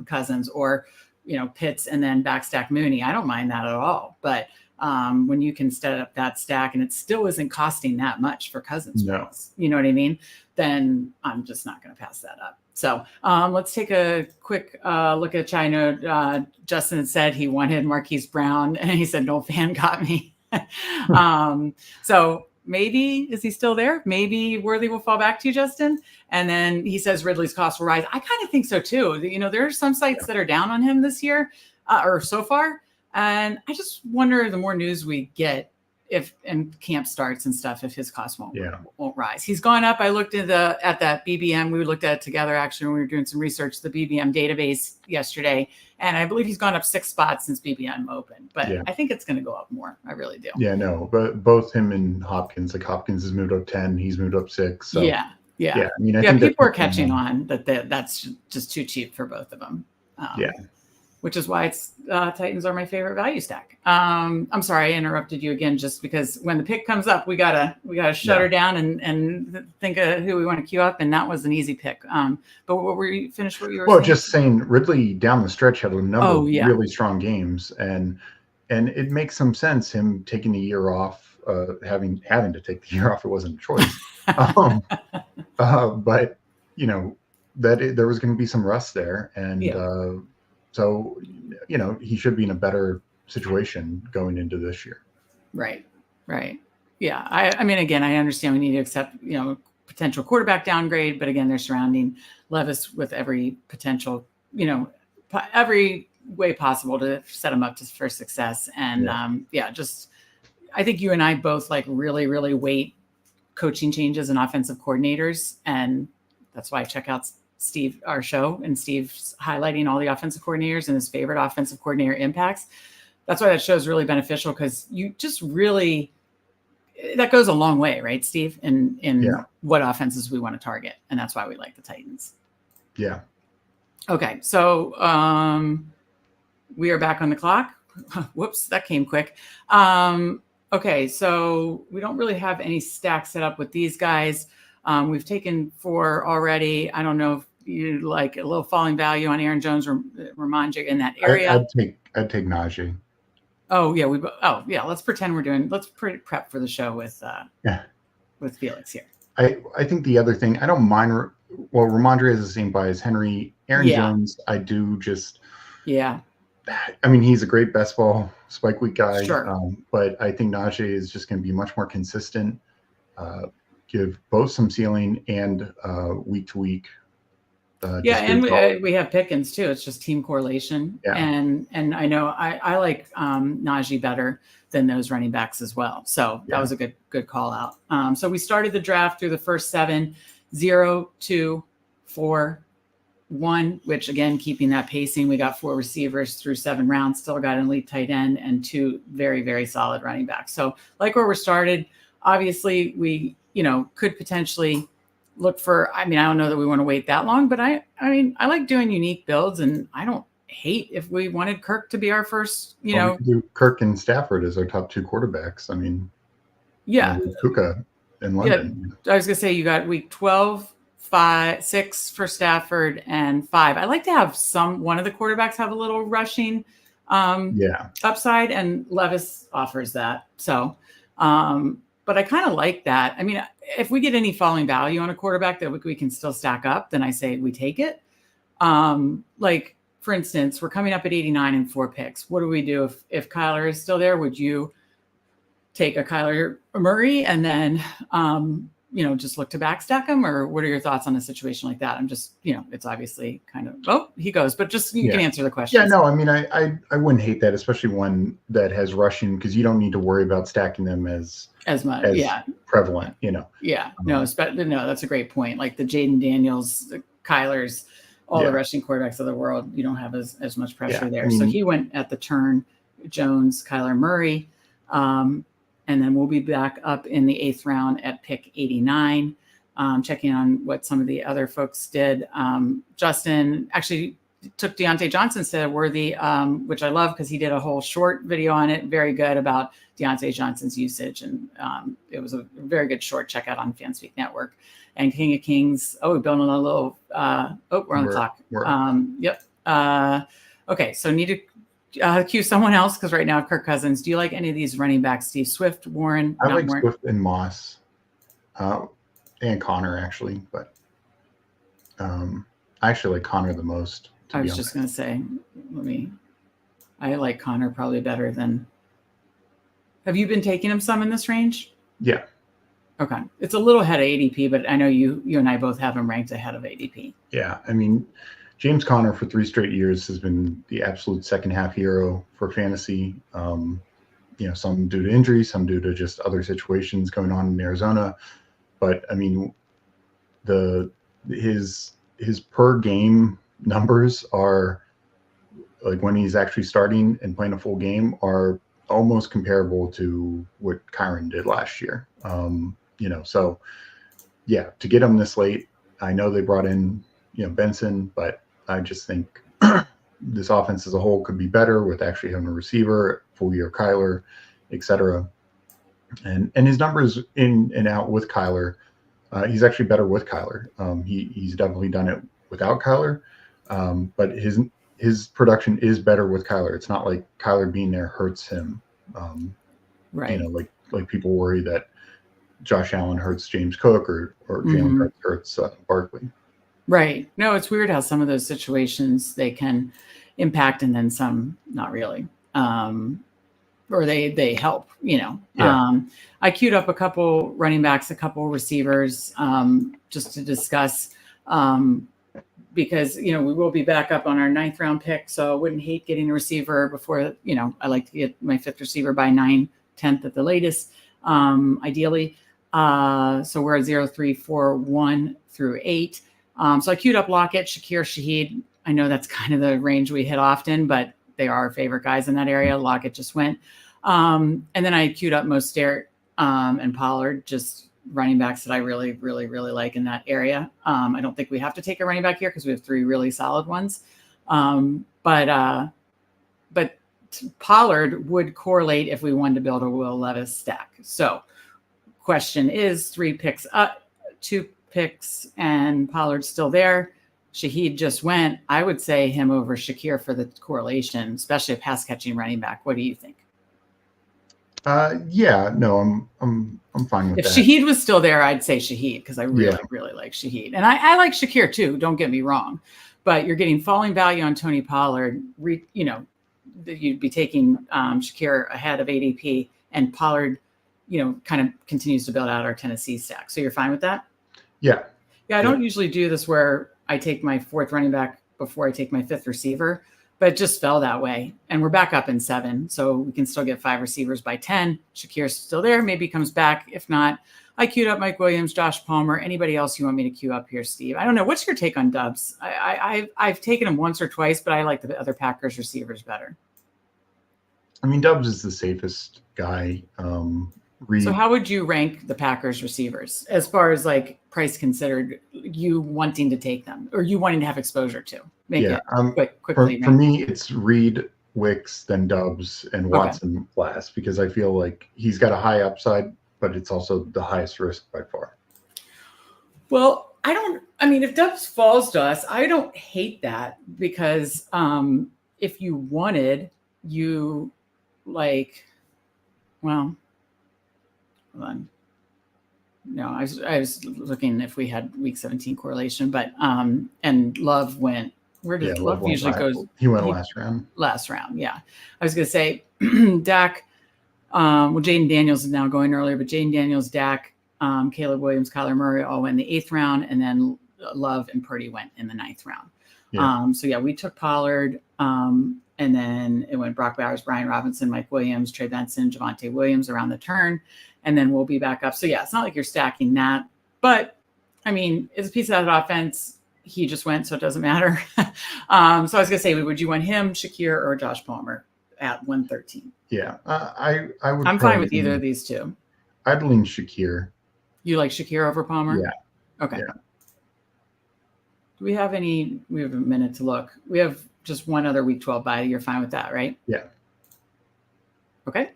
Speaker 1: Cousins, or, Pitts and then backstack Mooney. I don't mind that at all. But when you can set up that stack and it still isn't costing that much for Cousins, you know what I mean? Then I'm just not going to pass that up. So let's take a quick look at China. Justin had said he wanted Marquise Brown, and he said, no fan got me. So maybe, is he still there? Maybe Worthy will fall back to you, Justin. And then he says Ridley's cost will rise. I kind of think so too. There are some sites that are down on him this year or so far. And I just wonder, the more news we get, and camp starts and stuff, if his cost won't rise. He's gone up. I looked at that BBM. We looked at it together actually when we were doing some research, the BBM database yesterday, and I believe he's gone up 6 spots since BBM opened. But I think it's going to go up more. I really do.
Speaker 2: Yeah, no, but both him and Hopkins, like Hopkins has moved up 10, he's moved up 6. So
Speaker 1: yeah.
Speaker 2: I think
Speaker 1: people are catching on that's just too cheap for both of them. which is why it's Titans are my favorite value stack. I'm sorry I interrupted you again, just because when the pick comes up, we gotta shut her down and think of who we want to queue up, and that was an easy pick. But what were you finished? What you were saying?
Speaker 2: Just saying, Ridley down the stretch had a number of really strong games, and it makes some sense him taking the year off, having to take the year off. It wasn't a choice, but that there was going to be some rust there, and so he should be in a better situation going into this year.
Speaker 1: Right. Yeah. I mean, again, I understand we need to accept potential quarterback downgrade, but again, they're surrounding Levis with every potential, every way possible to set him up for success. And I think you and I both really, really weight coaching changes and offensive coordinators. And that's why I check out Steve, our show, and Steve's highlighting all the offensive coordinators and his favorite offensive coordinator impacts. That's why that show is really beneficial, because you just really, that goes a long way, right, Steve, in what offenses we want to target. And that's why we like the Titans.
Speaker 2: Yeah.
Speaker 1: Okay. So we are back on the clock. Whoops, that came quick. Okay. So we don't really have any stacks set up with these guys. We've taken 4 already. I don't know if you like a little falling value on Aaron Jones or Ramondre in that area.
Speaker 2: I'd take Najee.
Speaker 1: Oh yeah, let's pretend let's prep for the show with Felix here.
Speaker 2: I think the other thing, I don't mind. Well, Ramondre is the same buy as Henry. Aaron Jones, I do just.
Speaker 1: Yeah.
Speaker 2: I mean, he's a great best ball spike week guy.
Speaker 1: Sure.
Speaker 2: But I think Najee is just going to be much more consistent. Give both some ceiling and week to week.
Speaker 1: And we have Pickens too. It's just team correlation. Yeah. And I know I like Najee better than those running backs as well. So that was a good call out. So we started the draft through the first 7, 0, 2, 4, 1, which again, keeping that pacing, we got 4 receivers through 7 rounds, still got an elite tight end and 2 very, very solid running backs. So like where we're started, obviously we, could potentially look for, I don't know that we want to wait that long, but I like doing unique builds, and I don't hate if we wanted Kirk to be our first, we could
Speaker 2: do Kirk and Stafford as our top 2 quarterbacks. Puka in London.
Speaker 1: Yeah, I was going to say, you got week 12, 5, 6 for Stafford and 5. I like to have one of the quarterbacks have a little rushing upside, and Levis offers that. So, but I kind of like that. I mean, if we get any falling value on a quarterback that we can still stack up, then I say we take it. Like, for instance, we're coming up at 89 and 4 picks. What do we do if Kyler is still there? Would you take a Kyler Murray and then, just look to backstack him? Or what are your thoughts on a situation like that? I'm just, it's obviously kind of, he goes, but just you can answer the question.
Speaker 2: Yeah, no, I mean, I wouldn't hate that, especially one that has rushing, because you don't need to worry about stacking them as much, prevalent,
Speaker 1: Yeah, no, that's a great point. Like the Jaden Daniels, the Kylers, all the rushing quarterbacks of the world, you don't have as much pressure there. So he went at the turn, Jones, Kyler Murray, and then we'll be back up in the 8th round at pick 89, checking on what some of the other folks did. Justin actually took Deontay Johnson instead of Worthy, which I love because he did a whole short video on it. Very good about Deontay Johnson's usage. And it was a very good short. Check out on FanSpeak Network. And King of Kings. We're building a little, we're on the clock. Yep. Okay. So need to cue someone else, because right now Kirk Cousins. Do you like any of these running backs? Steve Swift, Warren?
Speaker 2: I like Swift and Moss, and Connor actually, but I actually like Connor the most.
Speaker 1: I was just going to say, I like Connor probably better than. Have you been taking him some in this range?
Speaker 2: Yeah.
Speaker 1: Okay. It's a little ahead of ADP, but I know you and I both have him ranked ahead of ADP.
Speaker 2: Yeah. I mean, James Conner for 3 straight years has been the absolute second half hero for fantasy. Some due to injury, some due to just other situations going on in Arizona. But I mean, his per game numbers are, like, when he's actually starting and playing a full game, are almost comparable to what Kyron did last year. So to get him this late, I know they brought in, Benson, but I just think this offense as a whole could be better with actually having a receiver, full year Kyler, etc. And his numbers in and out with Kyler, he's actually better with Kyler. He's definitely done it without Kyler, but his production is better with Kyler. It's not like Kyler being there hurts him.
Speaker 1: Right.
Speaker 2: Like people worry that Josh Allen hurts James Cook or Jalen hurts Barkley.
Speaker 1: Right. No, it's weird how some of those situations they can impact and then some not really. Or they help,
Speaker 2: Yeah.
Speaker 1: I queued up a couple running backs, a couple receivers, just to discuss, because, we will be back up on our 9th round pick. So I wouldn't hate getting a receiver before, I like to get my 5th receiver by 9, 10th at the latest, ideally. So we're at 0, 3, 4, 1 through 8. So I queued up Lockett, Shakir, Shaheed. I know that's kind of the range we hit often, but they are our favorite guys in that area. Lockett just went. And then I queued up Mostert and Pollard, just running backs that I really, really, really like in that area. I don't think we have to take a running back here because we have 3 really solid ones. But Pollard would correlate if we wanted to build a Will Levis stack. So question is 3 picks up, 2 picks, and Pollard's still there. Shaheed just went. I would say him over Shakir for the correlation, especially a pass catching running back. What do you think?
Speaker 2: Yeah, no, I'm fine with
Speaker 1: if
Speaker 2: that.
Speaker 1: If Shaheed was still there, I'd say Shaheed because I really, really like Shaheed. And I like Shakir too, don't get me wrong. But you're getting falling value on Tony Pollard. You'd be taking Shakir ahead of ADP, and Pollard, kind of continues to build out our Tennessee stack. So you're fine with that?
Speaker 2: Yeah.
Speaker 1: Yeah, I don't usually do this where I take my 4th running back before I take my 5th receiver, but it just fell that way. And we're back up in 7, so we can still get 5 receivers by 10. Shakir's still there. Maybe he comes back. If not, I queued up Mike Williams, Josh Palmer. Anybody else you want me to queue up here, Steve? I don't know. What's your take on Dubs? I've taken him once or twice, but I like the other Packers receivers better.
Speaker 2: I mean, Dubs is the safest guy.
Speaker 1: So how would you rank the Packers receivers as far as like price considered, you wanting to take them or you wanting to have exposure to? Quickly.
Speaker 2: For me, it's Reed, Wicks, then Dubs, and Watson last, because I feel like he's got a high upside, but it's also the highest risk by far.
Speaker 1: Well, if Dubs falls to us, I don't hate that because if you wanted, hold on. No, I was looking if we had week 17 correlation, but and Love went. Where does Love usually goes?
Speaker 2: He went last round.
Speaker 1: Last round, yeah. I was gonna say Dak. Jaden Daniels is now going earlier, but Jaden Daniels, Dak, Caleb Williams, Kyler Murray all went in the 8th round, and then Love and Purdy went in the 9th round. Yeah. We took Pollard, and then it went Brock Bowers, Brian Robinson, Mike Williams, Trey Benson, Javonte Williams around the turn. And then we'll be back up. So, yeah, it's not like you're stacking that. But, it's a piece of that offense. He just went, so it doesn't matter. So I was going to say, would you want him, Shakir, or Josh Palmer at 113?
Speaker 2: Yeah, I would.
Speaker 1: I'm fine with either of these two.
Speaker 2: I'd lean Shakir.
Speaker 1: You like Shakir over Palmer?
Speaker 2: Yeah.
Speaker 1: Okay.
Speaker 2: Yeah.
Speaker 1: Do we have any? We have a minute to look. We have just one other week 12 bye. You're fine with that, right?
Speaker 2: Yeah.
Speaker 1: Okay.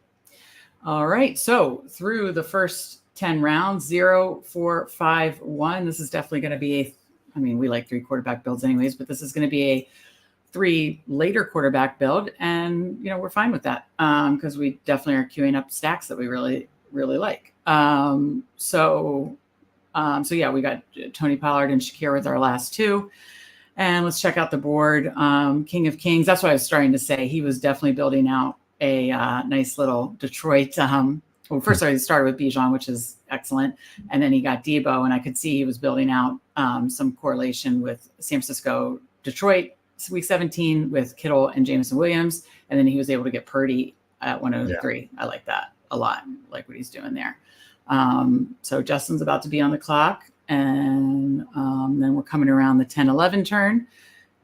Speaker 1: All right. So through the first 10 rounds, 0, 4, 5, 1. This is definitely going to be we like 3 quarterback builds anyways, but this is going to be a 3 later quarterback build. And, we're fine with that because we definitely are queuing up stacks that we really, really like. So yeah, we got Tony Pollard and Shakir with our last 2. And let's check out the board. King of Kings. That's what I was starting to say. He was definitely building out a nice little Detroit. First I started with Bijan, which is excellent. And then he got Debo, and I could see he was building out some correlation with San Francisco, Detroit, week 17 with Kittle and Jameson Williams. And then he was able to get Purdy at 103. Yeah. I like that a lot. I like what he's doing there. So Justin's about to be on the clock. And then we're coming around the 10-11 turn.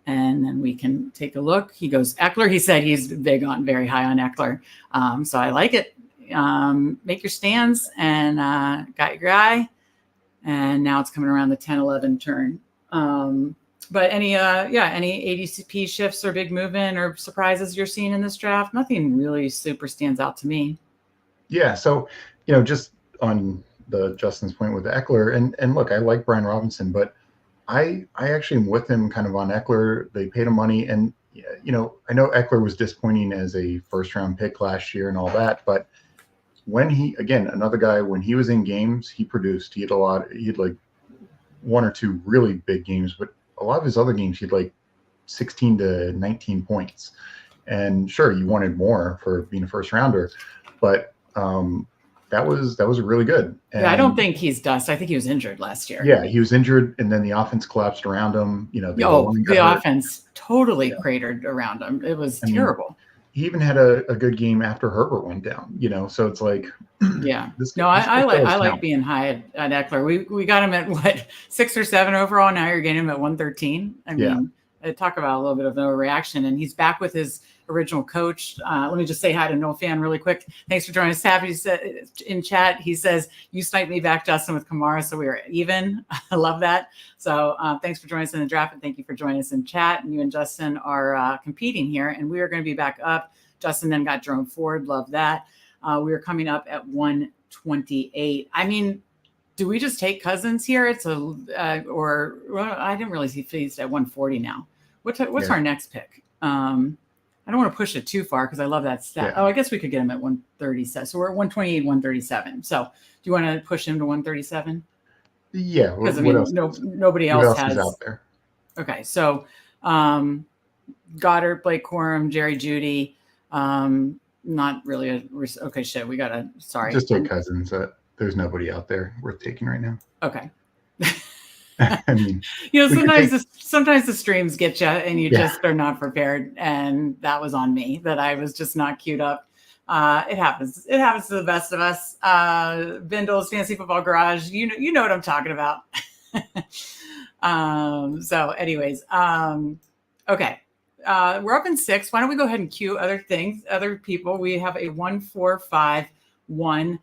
Speaker 1: And then we can take a look. He goes Eckler. He said he's very high on Eckler. So I like it. Make your stands and got your guy. And now it's coming around the 10-11 turn. But any ADP shifts or big movement or surprises you're seeing in this draft? Nothing really super stands out to me.
Speaker 2: Yeah. So, just on the Justin's point with Eckler, and look, I like Brian Robinson, but I actually am with him kind of on Eckler. They paid him money, and I know Eckler was disappointing as a first round pick last year and all that, but when another guy, when he was in games, he produced. He had like one or two really big games, but a lot of his other games, he had like 16 to 19 points. And sure, you wanted more for being a first rounder, but that was really good. And
Speaker 1: I don't think he's dust. I think he was injured last year.
Speaker 2: Yeah, he was injured, and then the offense collapsed around him.
Speaker 1: The offense totally cratered around him. It was terrible.
Speaker 2: He even had a good game after Herbert went down. So it's like,
Speaker 1: yeah. I like being high at Eckler. We got him at what, 6 or 7 overall. Now you're getting him at 113. I mean, talk about a little bit of no reaction, and he's back with his original coach. Let me just say hi to Noel Fan really quick. Thanks for joining us. Happy in chat. He says, you sniped me back, Justin, with Kamara, so we were even. I love that. So thanks for joining us in the draft, and thank you for joining us in chat. And you and Justin are competing here, and we are going to be back up. Justin then got Jerome Ford. Love that. We are coming up at 128. I mean, do we just take Cousins here? It's I didn't really see fees at 140 now. What's our next pick? I don't want to push it too far because I love that stat. Yeah. Oh, I guess we could get him at 137. So we're at 128, 137. So do you want to push him to 137?
Speaker 2: Yeah.
Speaker 1: Because nobody else has
Speaker 2: out there.
Speaker 1: Okay. So Goddard, Blake Corum, Jerry Jeudy. Not really okay. Shit. We gotta. Sorry.
Speaker 2: Just take Cousins. There's nobody out there worth taking right now.
Speaker 1: Okay.
Speaker 2: I mean,
Speaker 1: sometimes the streams get you and you just are not prepared. And that was on me that I was just not queued up. It happens. It happens to the best of us. Bindle's Fantasy Football Garage. You know what I'm talking about. So anyways, okay. We're up in 6. Why don't we go ahead and queue other people? We have a 1, 4, 5, 1.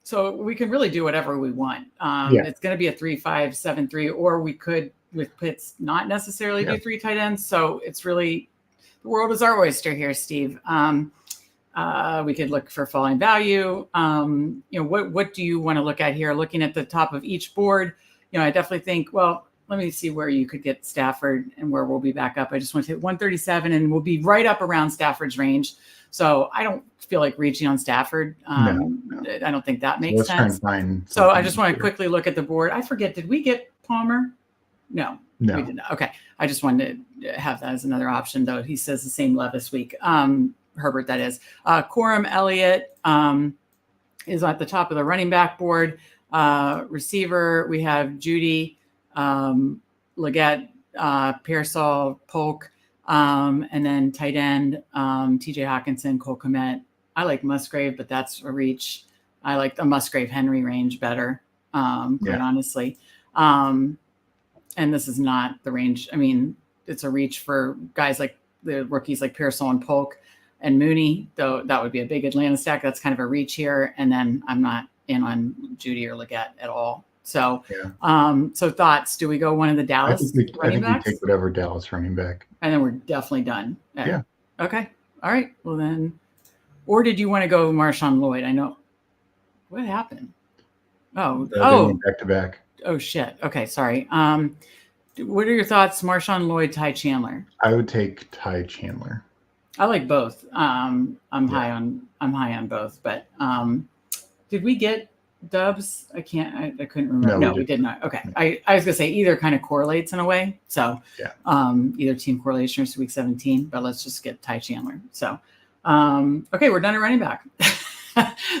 Speaker 1: So we can really do whatever we want. It's going to be a 3, 5, 7, 3, or we could with Pitts not necessarily do 3 tight ends. So it's really, the world is our oyster here, Steve. We could look for falling value. What do you want to look at here? Looking at the top of each board, I definitely think, well, let me see where you could get Stafford and where we'll be back up. I just want to hit 137 and we'll be right up around Stafford's range. So I don't feel like reaching on Stafford. No. I don't think that makes sense. So I just want to quickly look at the board. I forget, did we get Palmer? No, we did not. Okay. I just wanted to have that as another option, though. He says the same this week. Herbert, that is. Corum Elliott is at the top of the running back board. Receiver, we have Judy, Leggett, Pearsall, Polk, and then tight end, TJ Hawkinson, Cole Kmet. I like Musgrave, but that's a reach. I like the Musgrave Henry range better, quite honestly. And this is not the range. I mean, it's a reach for guys like the rookies like Pearsall and Polk and Mooney, though that would be a big Atlanta stack. That's kind of a reach here. And then I'm not in on Judy or Leggett at all. So, so thoughts, do we go one of the Dallas running backs?
Speaker 2: We take whatever Dallas running back.
Speaker 1: And then we're definitely done. Okay. All right. Well then, or did you want to go Marshawn Lloyd? I know. What happened?
Speaker 2: Back to back.
Speaker 1: Oh shit. Okay. Sorry. What are your thoughts? Marshawn Lloyd, Ty Chandler.
Speaker 2: I would take Ty Chandler.
Speaker 1: I like both. I'm high on both, but did we get Dubs? I couldn't remember. No, we did not. Okay. I was gonna say either kind of correlates in a way. So either team correlation or week 17, but let's just get Ty Chandler. So okay, we're done at running back.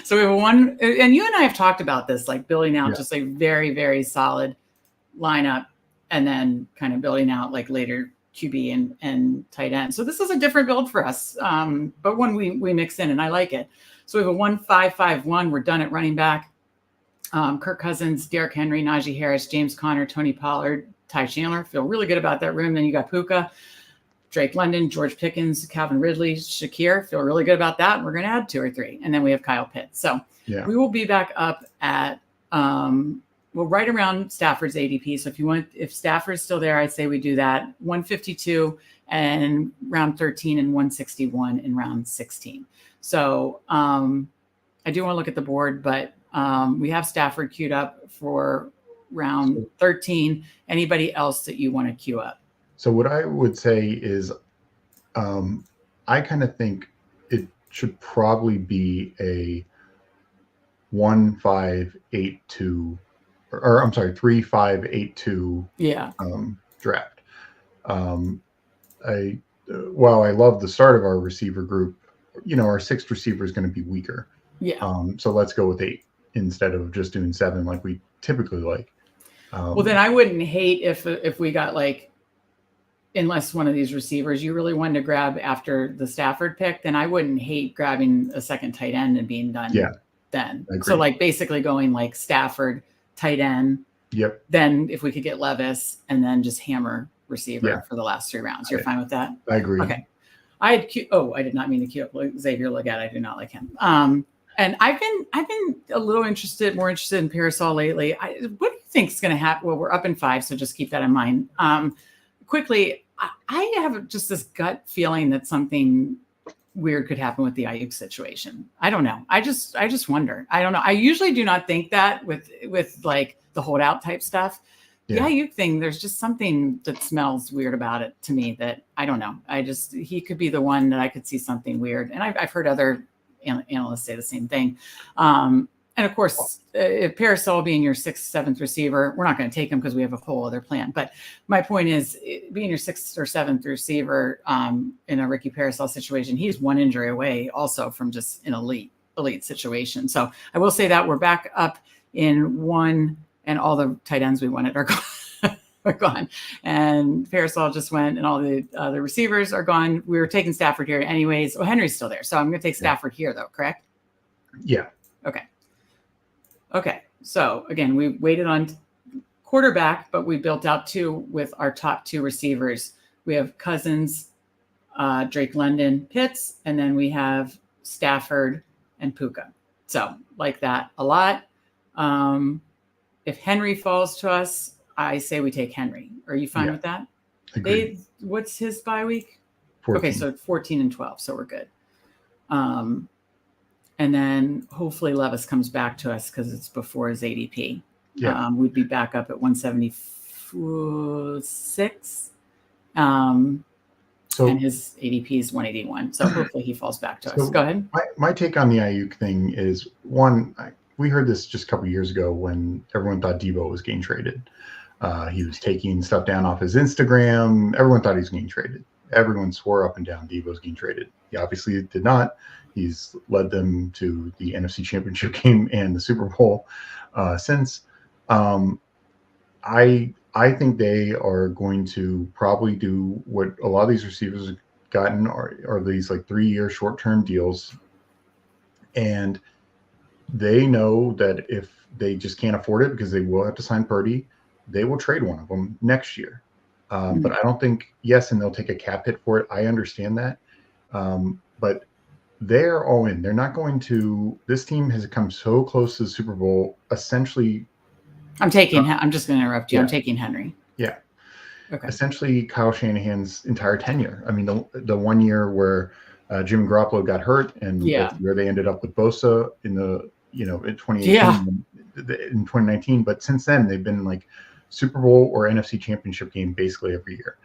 Speaker 1: So we have one, and you and I have talked about this, like building out just a very, very solid lineup and then kind of building out like later QB and tight end. So this is a different build for us, but one we mix in and I like it. So we have a 1-5-5-1. We're done at running back. Kirk Cousins, Derrick Henry, Najee Harris, James Conner, Tony Pollard, Ty Chandler. Feel really good about that room. Then you got Puka, Drake London, George Pickens, Calvin Ridley, Shakir. Feel really good about that. We're going to add 2 or 3. And then we have Kyle Pitts. So we will be back up at well, right around Stafford's ADP. So if Stafford's still there, I'd say we do that 152 and round 13 and 161 in round 16. So I do want to look at the board, but we have Stafford queued up for round 13. Anybody else that you want to queue up?
Speaker 2: So what I would say is, I kind of think it should probably be a 1-5-8-2, or I'm sorry, 3-5-8-2 draft. While I love the start of our receiver group, our sixth receiver is going to be weaker.
Speaker 1: Yeah.
Speaker 2: So let's go with 8 instead of just doing 7 like we typically like.
Speaker 1: Well, then I wouldn't hate if we got unless one of these receivers you really wanted to grab after the Stafford pick, then I wouldn't hate grabbing a second tight end and being done.
Speaker 2: Yeah.
Speaker 1: Then. So basically going Stafford, tight end.
Speaker 2: Yep.
Speaker 1: Then if we could get Levis and then just hammer receiver for the last 3 rounds. You're fine with that?
Speaker 2: I agree.
Speaker 1: Okay. I did not mean to queue up Xavier Legette. I do not like him. And I've been a little more interested in Parasol lately. What do you think is going to happen? Well, we're up in 5, so just keep that in mind. Quickly, I have just this gut feeling that something weird could happen with the Ayuk situation. I don't know. I just wonder. I don't know. I usually do not think that with the holdout type stuff. The Ayuk thing, there's just something that smells weird about it to me that I don't know. He could be the one that I could see something weird. And I've heard other analysts say the same thing. And of course, if Parasol being your 6th, 7th receiver, we're not going to take him because we have a whole other plan. But my point is, being your 6th or 7th receiver in a Ricky Parasol situation, he's one injury away also from just an elite situation. So I will say that we're back up in 1, and all the tight ends we wanted are gone. Are gone. And Parasol just went, and all the receivers are gone. We were taking Stafford here anyways. Oh, Henry's still there. So I'm going to take Stafford here, though, correct?
Speaker 2: Yeah.
Speaker 1: Okay. So again, we waited on quarterback, but we built out 2 with our top 2 receivers. We have Cousins, Drake London, Pitts, and then we have Stafford and Puka. So like that a lot. If Henry falls to us, I say we take Henry. Are you fine with that?
Speaker 2: Agreed.
Speaker 1: What's his bye week?
Speaker 2: 14.
Speaker 1: Okay, so 14 and 12, so we're good. And then hopefully Levis comes back to us because it's before his ADP.
Speaker 2: Yeah.
Speaker 1: We'd be back up at 176. And his ADP is 181. So hopefully he falls back to us. Go ahead.
Speaker 2: My take on the Ayuk thing is, one, we heard this just a couple of years ago when everyone thought Debo was getting traded. He was taking stuff down off his Instagram. Everyone thought he was getting traded. Everyone swore up and down Debo's getting traded. He obviously did not. He's led them to the NFC Championship game and the Super Bowl since. I think they are going to probably do what a lot of these receivers have gotten are these 3-year short-term deals. And they know that if they just can't afford it because they will have to sign Purdy, they will trade one of them next year. But I don't think, and they'll take a cap hit for it. I understand that. But they're all in. They're not going to. This team has come so close to the Super Bowl. Essentially,
Speaker 1: I'm just going to interrupt you. I'm taking Henry.
Speaker 2: Yeah.
Speaker 1: Okay.
Speaker 2: Essentially, Kyle Shanahan's entire tenure. I mean, the 1 year where Jimmy Garoppolo got hurt, and where they ended up with Bosa in in 2018, in 2019. But since then, they've been Super Bowl or NFC Championship game basically every year.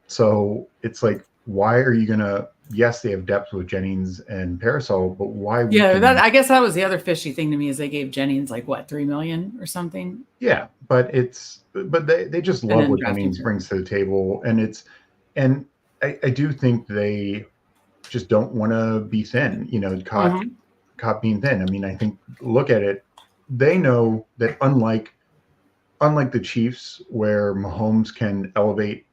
Speaker 2: So it's why are you gonna? Yes, they have depth with Jennings and Parasol, but why?
Speaker 1: I guess that was the other fishy thing to me is they gave Jennings $3 million or something.
Speaker 2: Yeah, but they just love what Jennings brings to the table, and I do think they just don't want to be thin. Caught being thin. I mean, I think look at it. They know that unlike the Chiefs, where Mahomes can elevate.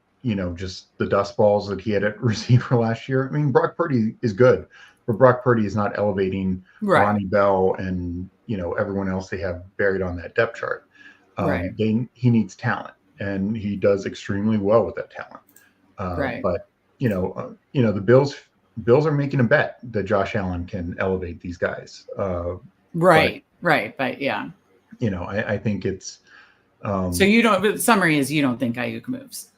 Speaker 2: Just the dust balls that he had at receiver last year. I mean, Brock Purdy is good, but Brock Purdy is not elevating Ronnie Bell and, everyone else they have buried on that depth chart. He needs talent, and he does extremely well with that talent. But, the Bills are making a bet that Josh Allen can elevate these guys.
Speaker 1: But yeah.
Speaker 2: I think it's.
Speaker 1: So you don't. The summary is you don't think Ayuk moves.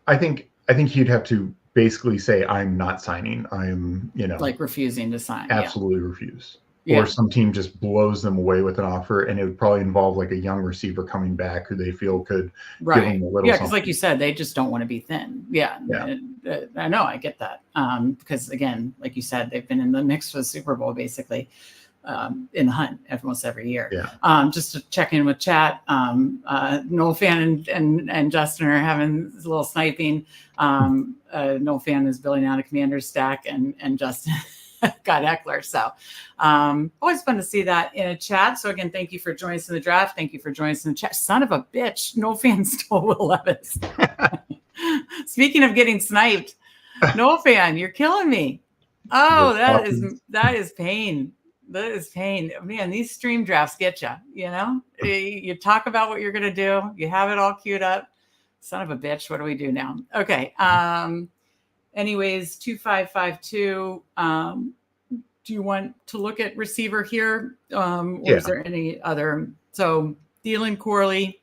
Speaker 2: I think he'd have to basically say, I'm not signing. I'm
Speaker 1: like refusing to sign.
Speaker 2: Absolutely refuse. Or some team just blows them away with an offer, and it would probably involve like a young receiver coming back who they feel could give them a little.
Speaker 1: Yeah, because like you said, they just don't want to be thin. Yeah. I know, I get that. Because again, like you said, they've been in the mix for the Super Bowl basically, in the hunt almost every year.
Speaker 2: Yeah.
Speaker 1: Just to check in with chat, Noel Fan and Justin are having a little sniping. Noel Fan is building out a commander's stack, and Justin got Eckler. So always fun to see that in a chat. So again, thank you for joining us in the draft. Thank you for joining us in the chat. Son of a bitch, Noel Fan stole Will Levis. Speaking of getting sniped, Noel Fan, you're killing me. Oh, that is pain. That is pain. Man, these stream drafts get you, you talk about what you're going to do. You have it all queued up. Son of a bitch. What do we do now? Okay. Anyways, 2552. Do you want to look at receiver here? Or is there any other? So Thielen, Corley,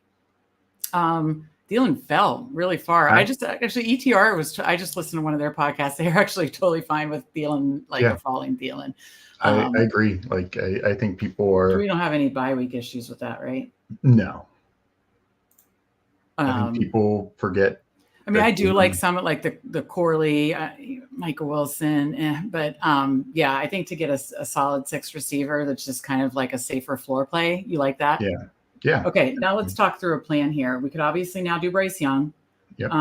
Speaker 1: Thielen fell really far. I just ETR I just listened to one of their podcasts. They're actually totally fine with Thielen, a falling Thielen.
Speaker 2: I agree. Like, I think people are.
Speaker 1: We don't have any bye week issues with that, right?
Speaker 2: No. I think people forget.
Speaker 1: I mean, I do like some like the Corley, Michael Wilson, but I think to get a solid 6 receiver that's just kind of like a safer floor play. You like that?
Speaker 2: Yeah.
Speaker 1: Okay, now let's talk through a plan here. We could obviously now do Bryce Young.
Speaker 2: Yep.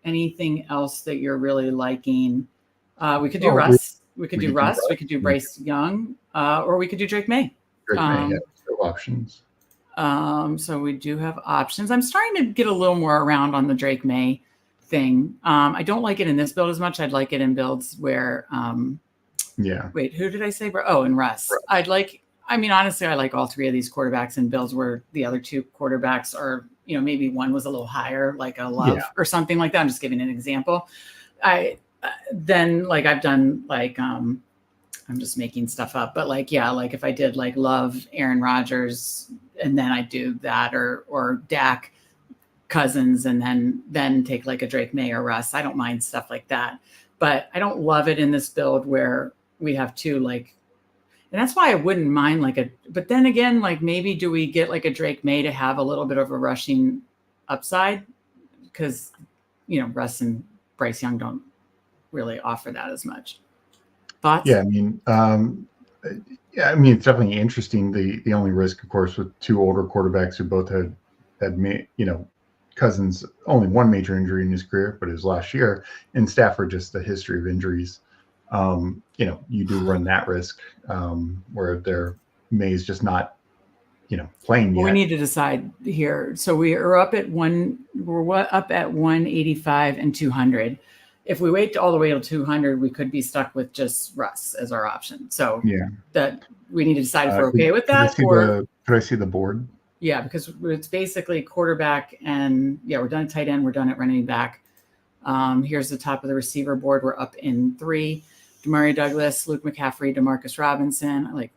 Speaker 1: Anything else that you're really liking? We could do Russ. We could do Russ. We could do Bryce Young, or we could do Drake May.
Speaker 2: Drake May, no options.
Speaker 1: So we do have options. I'm starting to get a little more around on the Drake May thing. I don't like it in this build as much. I'd like it in builds where, wait, who did I say? And Russ. Honestly, I like all 3 of these quarterbacks in builds where the other 2 quarterbacks are, maybe one was a little higher, like a Love or something like that. I'm just giving an example. I've done I'm just making stuff up, but if I did Love, Aaron Rodgers, and then I do that, or Dak, Cousins, and then take a Drake May or Russ. I don't mind stuff like that, but I don't love it in this build where we have 2 and that's why I wouldn't mind but then again, maybe do we get a Drake May to have a little bit of a rushing upside, because Russ and Bryce Young don't really offer that as much. Thoughts?
Speaker 2: Yeah, it's definitely interesting. The only risk, of course, with 2 older quarterbacks who both had Cousins only 1 major injury in his career, but his last year, and Stafford just a history of injuries. You do run that risk where May's just not, playing yet.
Speaker 1: We need to decide here. So we are up at we're up at 185 and 200. If we wait all the way to 200, we could be stuck with just Russ as our option. So that we need to decide if we're okay with that.
Speaker 2: Could I see the board?
Speaker 1: Yeah, because it's basically quarterback and we're done at tight end. We're done at running back. Here's the top of the receiver board. We're up in 3. Demario Douglas, Luke McCaffrey, Demarcus Robinson. I like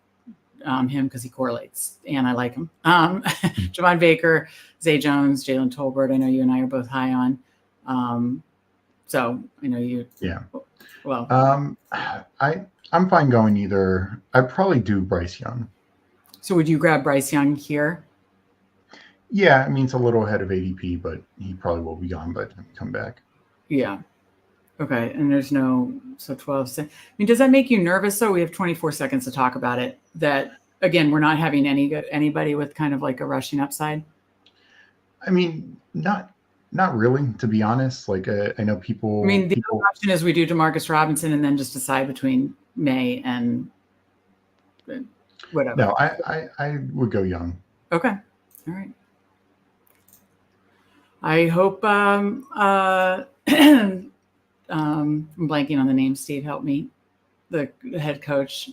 Speaker 1: him because he correlates, and I like him. Javon Baker, Zay Jones, Jalen Tolbert. I know you and I are both high on. So I know you.
Speaker 2: Yeah.
Speaker 1: Well,
Speaker 2: I'm fine going either. I'd probably do Bryce Young.
Speaker 1: So would you grab Bryce Young here?
Speaker 2: Yeah, it's a little ahead of ADP, but he probably will be gone by the time we come back.
Speaker 1: Yeah. Okay. And there's 12. Does that make you nervous? So we have 24 seconds to talk about it. That again, we're not having anybody with kind of a rushing upside.
Speaker 2: Not really, to be honest. I know people.
Speaker 1: The option is we do Demarcus Robinson and then just decide between May and whatever.
Speaker 2: No, I would go Young.
Speaker 1: Okay. All right. I hope I'm blanking on the name. Steve, help me. The head coach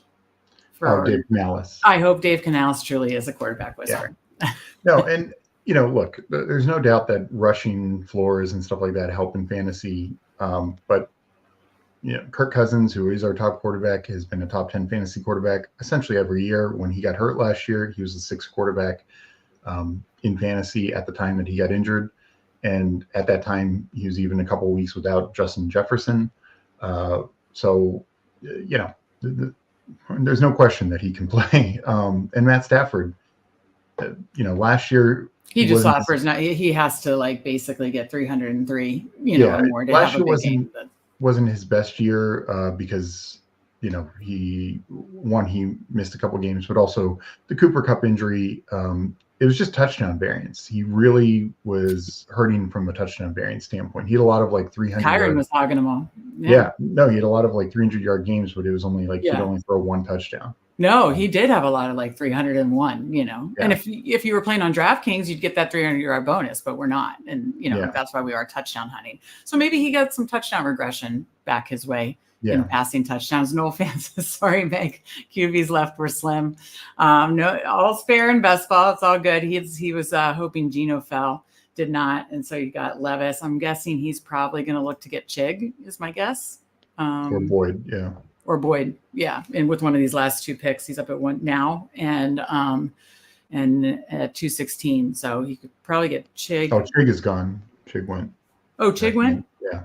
Speaker 1: for
Speaker 2: Dave Canales.
Speaker 1: I hope Dave Canales truly is a quarterback whisperer.
Speaker 2: Yeah. No, and look, there's no doubt that rushing floors and stuff like that help in fantasy. But Kirk Cousins, who is our top quarterback, has been a top 10 fantasy quarterback essentially every year. When he got hurt last year, he was the sixth quarterback in fantasy at the time that he got injured. And at that time, he was even a couple of weeks without Justin Jefferson. There's no question that he can play. And Matt Stafford, last year,
Speaker 1: he just offers not. He has to basically get 303, or more to have a big game.
Speaker 2: Wasn't his best year because he missed a couple games, but also the Cooper Kupp injury. It was just touchdown variance. He really was hurting from a touchdown variance standpoint. He had a lot of 300.
Speaker 1: Kyron was hogging them all.
Speaker 2: Yeah, no, he had a lot of 300-yard games, but it was only he could only throw one touchdown.
Speaker 1: No, he did have a lot of 301, And if you were playing on DraftKings, you'd get that 300-yard bonus, but we're not. And, that's why we are touchdown hunting. So maybe he got some touchdown regression back his way in passing touchdowns. No offense. Sorry, Meg. QB's left were slim. No, all's fair in best ball. It's all good. He was hoping Geno fell, did not. And so you got Levis. I'm guessing he's probably going to look to get Chig, is my guess.
Speaker 2: Or Boyd, yeah.
Speaker 1: Or Boyd, yeah. And with one of these last two picks, he's up at one now and at 216. So he could probably get Chig.
Speaker 2: Oh, Chig is gone. Chig went.
Speaker 1: Oh, Chig went?
Speaker 2: Yeah.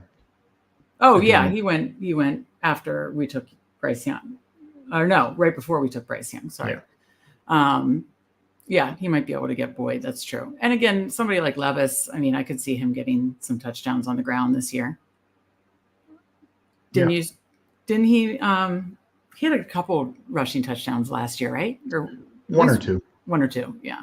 Speaker 1: Oh, yeah. He went after we took Bryce Young. Or no, right before we took Bryce Young. Sorry. Yeah. He might be able to get Boyd. That's true. And again, somebody like Levis, I could see him getting some touchdowns on the ground this year. Didn't he? He had a couple rushing touchdowns last year, right? Or
Speaker 2: one or two.
Speaker 1: One or two, yeah.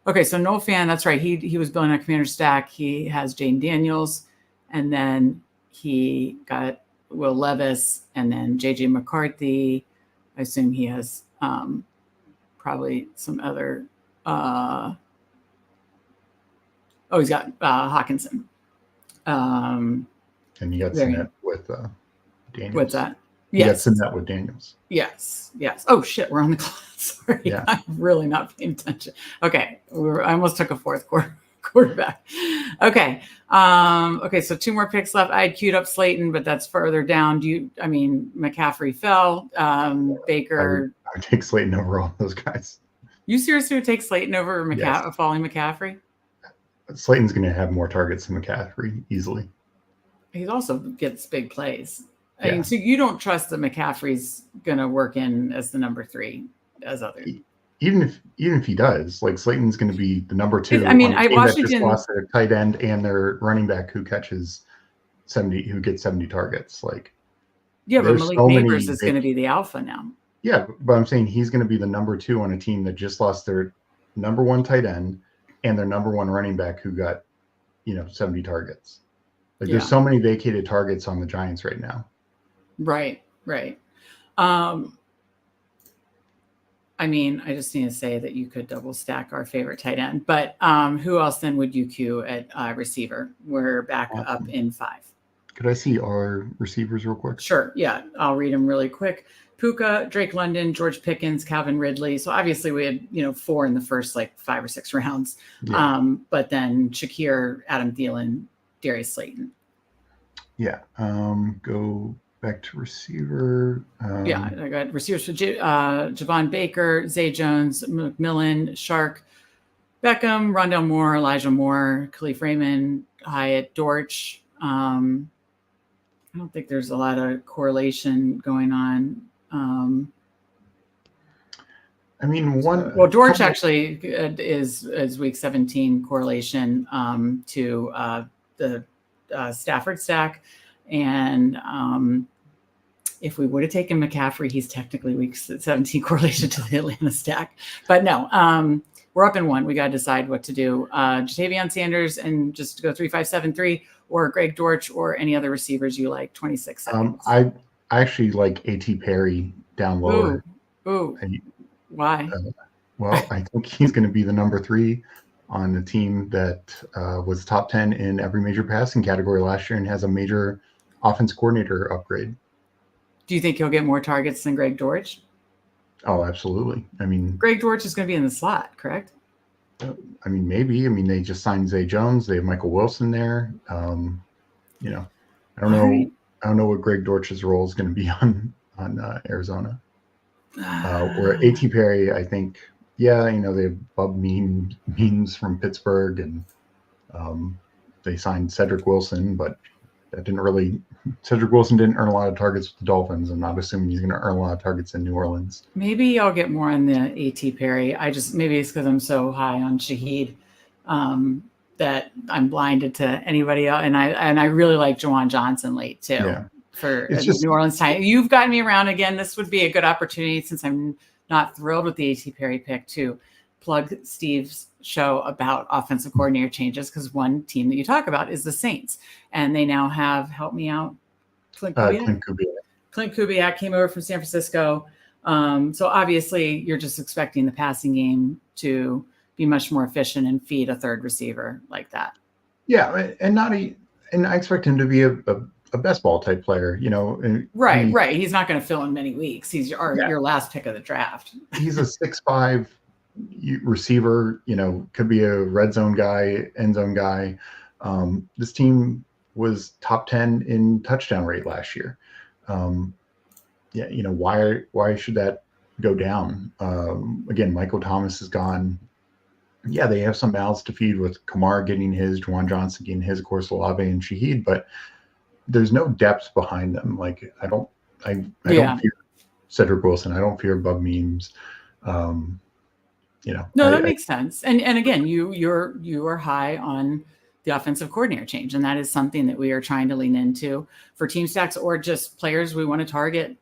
Speaker 1: Okay, so no fan. That's right. He was building a commander stack. He has Jaden Daniels, and then he got Will Levis, and then JJ McCarthy. I assume he has probably some other. He's got Hawkinson.
Speaker 2: And you got Sinet with Daniels.
Speaker 1: What's that?
Speaker 2: Yes. You got Sinet with Daniels.
Speaker 1: Yes. Oh, shit. We're on the clock. Sorry. Yeah. I'm really not paying attention. Okay. I almost took a fourth quarterback. Okay. So two more picks left. I had queued up Slayton, but that's further down. McCaffrey fell. Baker.
Speaker 2: I would take Slayton over all those guys.
Speaker 1: You seriously would take Slayton over falling McCaffrey?
Speaker 2: Slayton's going to have more targets than McCaffrey easily.
Speaker 1: He also gets big plays. So you don't trust that McCaffrey's going to work in as the number 3 as others.
Speaker 2: Even if he does, Slayton's going to be the number 2.
Speaker 1: Washington
Speaker 2: just lost their tight end and their running back who catches 70, who gets 70 targets. But
Speaker 1: Malik Neighbors is going to be the alpha now.
Speaker 2: Yeah, but I'm saying he's going to be the number 2 on a team that just lost their number 1 tight end and their number 1 running back who got 70 targets. There's so many vacated targets on the Giants right now.
Speaker 1: Right. I just need to say that you could double stack our favorite tight end, but who else then would you queue at receiver? We're back up in 5.
Speaker 2: Could I see our receivers real quick?
Speaker 1: Sure. Yeah. I'll read them really quick. Puka, Drake London, George Pickens, Calvin Ridley. So obviously we had, 4 in the first 5 or 6 rounds. Yeah. But then Shakir, Adam Thielen, Darius Slayton.
Speaker 2: Yeah. Go back to receiver.
Speaker 1: I got receivers for Javon Baker, Zay Jones, McMillan, Shark, Beckham, Rondell Moore, Elijah Moore, Khalif Raymond, Hyatt, Dortch. I don't think there's a lot of correlation going on. Dortch actually is week 17 correlation to the Stafford stack. And if we would have taken McCaffrey, he's technically week 17 correlation to the Atlanta stack. But no, we're up in 1. We got to decide what to do. Jatavion Sanders and just go 3-5-7-3, or Greg Dortch, or any other receivers you like. 26 seconds.
Speaker 2: I actually like A.T. Perry down lower.
Speaker 1: Ooh. Why?
Speaker 2: I think he's going to be the number 3 on the team that was top 10 in every major passing category last year and has a major offense coordinator upgrade.
Speaker 1: Do you think he'll get more targets than Greg Dortch?
Speaker 2: Oh, absolutely.
Speaker 1: Greg Dortch is going to be in the slot, correct?
Speaker 2: Maybe. They just signed Zay Jones. They have Michael Wilson there. I don't know. I don't know what Greg Dortch's role is going to be on Arizona. Where A.T. Perry, I think, yeah, they have Bub Means from Pittsburgh, and they signed Cedric Wilson, but Cedric Wilson didn't earn a lot of targets with the Dolphins. I'm not assuming he's going to earn a lot of targets in New Orleans.
Speaker 1: Maybe I'll get more on the A.T. Perry. Maybe it's because I'm so high on Shaheed that I'm blinded to anybody else. And I really like Juwan Johnson late too.
Speaker 2: Yeah.
Speaker 1: For New Orleans time. You've gotten me around again. This would be a good opportunity, since I'm not thrilled with the A.T. Perry pick, to plug Steve's show about offensive coordinator changes, because one team that you talk about is the Saints, and they now have, help me out, Clint Kubiak came over from San Francisco. So obviously you're just expecting the passing game to be much more efficient and feed a third receiver like that.
Speaker 2: Yeah, and I expect him to be a best ball type player,
Speaker 1: Right. He's not going to fill in many weeks. He's your last pick of the draft.
Speaker 2: He's a 6'5" receiver, could be a red zone guy, end zone guy. This team was top 10 in touchdown rate last year. Why should that go down? Again, Michael Thomas is gone. Yeah, they have some mouths to feed with Kamara getting his, Juwan Johnson getting his, of course, Olave and Shaheed, but there's no depth behind them. Like, I don't fear Cedric Wilson. I don't fear Bub Memes. No,
Speaker 1: that makes sense. And again, you are high on the offensive coordinator change, and that is something that we are trying to lean into for team stacks or just players we want to target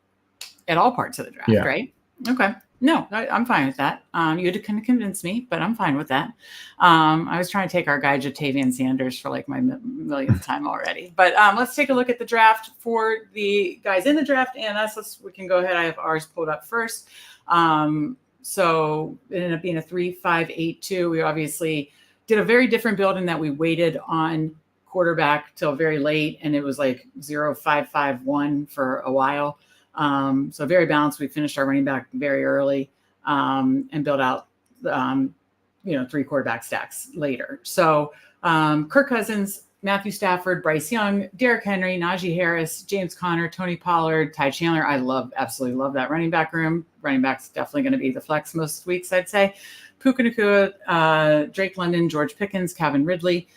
Speaker 1: at all parts of the draft, right? Okay. No, I'm fine with that. You had to kind of convince me, but I'm fine with that. I was trying to take our guy Jatavian Sanders for like my millionth time already. But let's take a look at the draft for the guys in the draft and us. We can go ahead. I have ours pulled up first. So it ended up being a 3-5-8-2. We obviously did a very different build in that we waited on quarterback till very late, and it was like 0-5-5-1 for a while. So very balanced. We finished our running back very early and built out, 3 quarterback stacks later. So Kirk Cousins, Matthew Stafford, Bryce Young, Derrick Henry, Najee Harris, James Conner, Tony Pollard, Ty Chandler. I absolutely love that running back room. Running back's definitely going to be the flex most weeks, I'd say. Puka Nacua, Drake London, George Pickens, Calvin Ridley,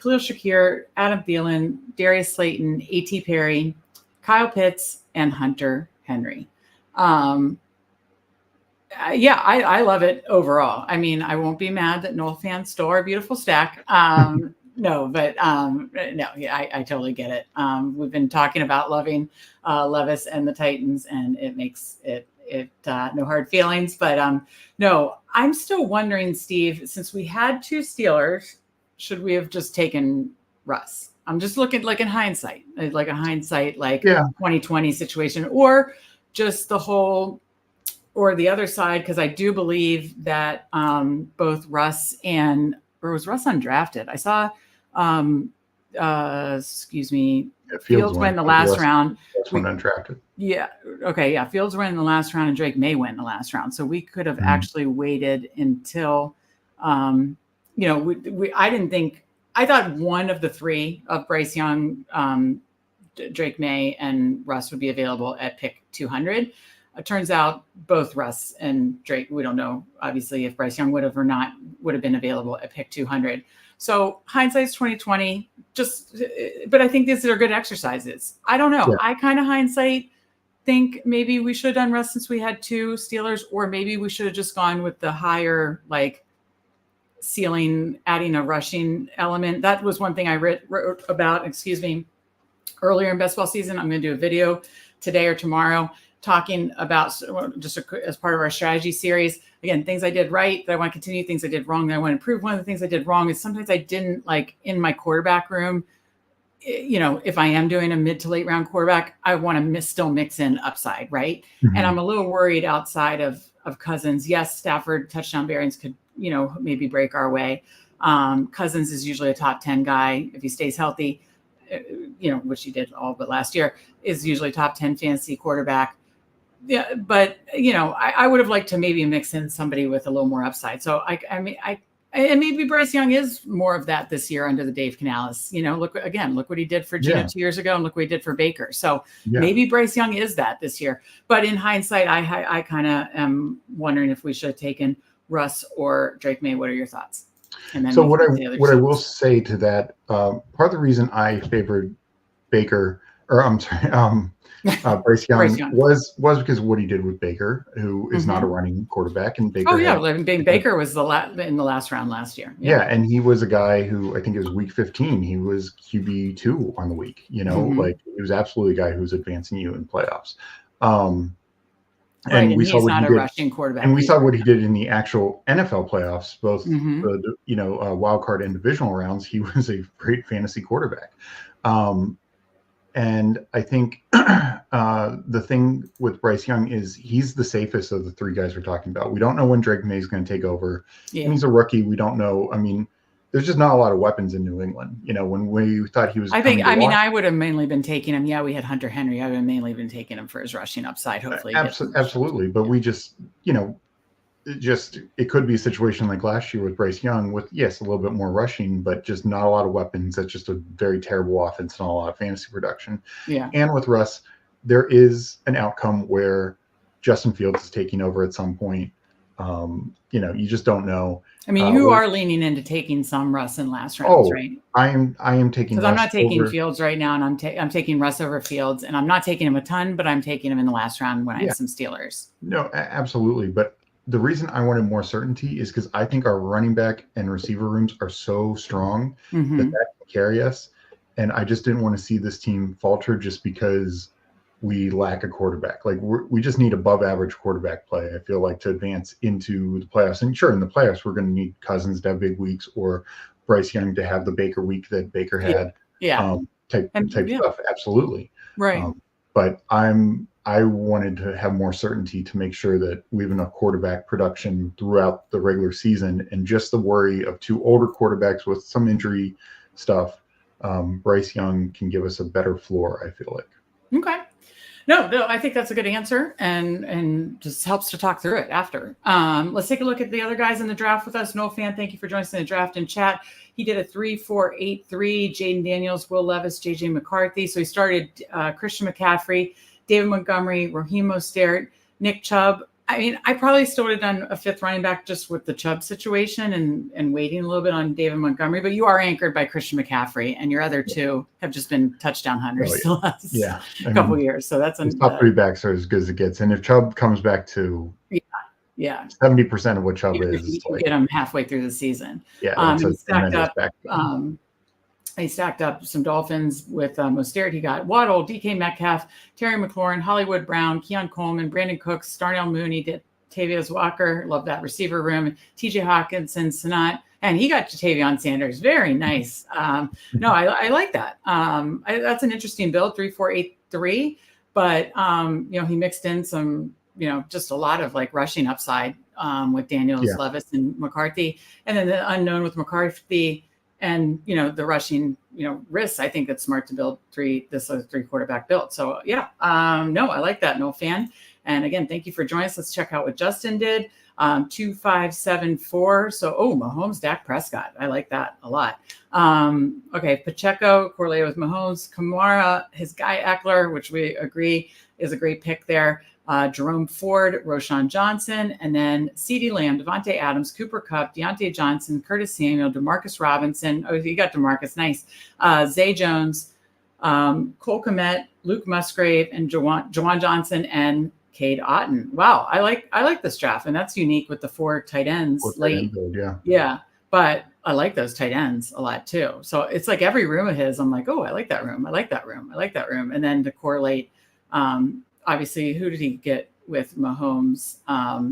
Speaker 1: Khalil Shakir, Adam Thielen, Darius Slayton, A.T. Perry, Kyle Pitts, and Hunter Henry. I love it overall. I mean, I won't be mad that Noel fans stole our beautiful stack. I totally get it. We've been talking about loving Levis and the Titans, and it makes it no hard feelings. But no, I'm still wondering, Steve, since we had 2 Steelers, should we have just taken Russ? I'm just looking like in hindsight, like 2020 situation, or just the whole, or the other side, because I do believe that both Russ or was Russ undrafted? I saw, Fields win the last round.
Speaker 2: That's one undrafted.
Speaker 1: Yeah. Okay. Yeah. Fields win in the last round, and Drake may win the last round. So we could have actually waited until, I didn't think. I thought one of the 3 of Bryce Young, Drake May, and Russ would be available at pick 200. It turns out both Russ and Drake, we don't know, obviously, if Bryce Young would have been available at pick 200. So hindsight's 2020, but I think these are good exercises. I don't know. Yeah. I kind of hindsight think maybe we should have done Russ since we had 2 Steelers, or maybe we should have just gone with the higher, ceiling, adding a rushing element. That was one thing I wrote about, earlier in best ball season. I'm going to do a video today or tomorrow talking about, as part of our strategy series, again, things I did right that I want to continue, things I did wrong that I want to improve. One of the things I did wrong is sometimes I didn't, in my quarterback room, if I am doing a mid to late round quarterback, I want to still mix in upside, right? Mm-hmm. And I'm a little worried outside of Cousins. Yes, Stafford touchdown variance could, maybe break our way. Cousins is usually a top 10 guy if he stays healthy, which he did all but last year, is usually top 10 fantasy quarterback. But I would have liked to maybe mix in somebody with a little more upside. So I And maybe Bryce Young is more of that this year under the Dave Canales. Look what he did for Gino 2 years ago, and look what he did for Baker. So maybe Bryce Young is that this year. But in hindsight, I kind of am wondering if we should have taken Russ or Drake May. What are your thoughts?
Speaker 2: And then so what I will say to that, part of the reason I favored Baker, or I'm sorry, Bryce Young, was because of what he did with Baker, who is not a running quarterback, and Baker.
Speaker 1: Baker was in the last round last year.
Speaker 2: Yeah, and he was a guy who, I think it was week 15, he was QB2 on the week. Like he was absolutely a guy who was advancing you in playoffs.
Speaker 1: And we saw what he did. Rushing quarterback,
Speaker 2: and we saw what he did in the actual NFL playoffs, both the wild card and divisional rounds. He was a great fantasy quarterback. And I think the thing with Bryce Young is he's the safest of the three guys we're talking about. We don't know when Drake May is going to take over. Yeah. And he's a rookie. We don't know. I mean, there's just not a lot of weapons in New England. When we thought he was.
Speaker 1: I would have mainly been taking him. Yeah, we had Hunter Henry. I would have mainly been taking him for his rushing upside. Hopefully.
Speaker 2: Absolutely. But we just, it could be a situation like last year with Bryce Young with, yes, a little bit more rushing, but just not a lot of weapons. That's just a very terrible offense, not a lot of fantasy production.
Speaker 1: Yeah.
Speaker 2: And with Russ, there is an outcome where Justin Fields is taking over at some point. You just don't know.
Speaker 1: I mean, you are leaning into taking some Russ in last rounds, right?
Speaker 2: I am taking.
Speaker 1: Because I'm not taking Fields right now, and I'm taking Russ over Fields, and I'm not taking him a ton, but I'm taking him in the last round when I have some Steelers.
Speaker 2: No, absolutely, but the reason I wanted more certainty is because I think our running back and receiver rooms are so strong that can carry us. And I just didn't want to see this team falter just because we lack a quarterback. Like we just need above average quarterback play, I feel like, to advance into the playoffs. And sure, in the playoffs, we're going to need Cousins to have big weeks or Bryce Young to have the Baker week that Baker had. Type stuff. Absolutely.
Speaker 1: Right.
Speaker 2: But I wanted to have more certainty to make sure that we have enough quarterback production throughout the regular season, and just the worry of two older quarterbacks with some injury stuff. Bryce Young can give us a better floor, I feel like.
Speaker 1: Okay. No, I think that's a good answer, and just helps to talk through it after. Let's take a look at the other guys in the draft with us. Noel Fan, thank you for joining us in the draft and chat. He did a 3-4-8-3, Jaden Daniels, Will Levis, JJ McCarthy. So he started Christian McCaffrey, David Montgomery, Raheem Mostert, Nick Chubb. I mean, I probably still would have done a fifth running back just with the Chubb situation and waiting a little bit on David Montgomery. But you are anchored by Christian McCaffrey, and your other two have just been touchdown hunters the last couple of years. So that's
Speaker 2: top three backs are as good as it gets. And if Chubb comes back to 70% of what Chubb is,
Speaker 1: you can get him halfway through the season.
Speaker 2: Yeah,
Speaker 1: he stacked up some Dolphins with Mostert. He got Waddle, DK Metcalf, Terry McLaurin, Hollywood Brown, Keon Coleman, Brandon Cooks, Darnell Mooney, Tavius Walker. Love that receiver room. TJ Hawkinson, Sanat, and he got Jatavion Sanders. Very nice. No, I like that. That's an interesting build, 3-4-8-3. But he mixed in some, just a lot of like rushing upside with Daniels, Levis, and McCarthy, and then the unknown with McCarthy. And, the rushing, risks, I think it's smart to build three quarterback build. So, I like that. No Fan. And again, thank you for joining us. Let's check out what Justin did. 2-5-7-4. So, Mahomes, Dak Prescott. I like that a lot. Okay. Pacheco correlated with Mahomes, Kamara, his guy Eckler, which we agree is a great pick there. Jerome Ford, Roshan Johnson, and then CeeDee Lamb, Devontae Adams, Cooper Kupp, Deontay Johnson, Curtis Samuel, Demarcus Robinson. Oh, you got Demarcus. Nice. Zay Jones, Cole Kmet, Luke Musgrave, and Jawan Johnson, and Cade Otton. Wow. I like this draft, and that's unique with the 4 tight ends late. Yeah. But I like those tight ends a lot too. So it's like every room of his, I'm like, oh, I like that room. I like that room. I like that room. And then to correlate, obviously, who did he get with Mahomes? I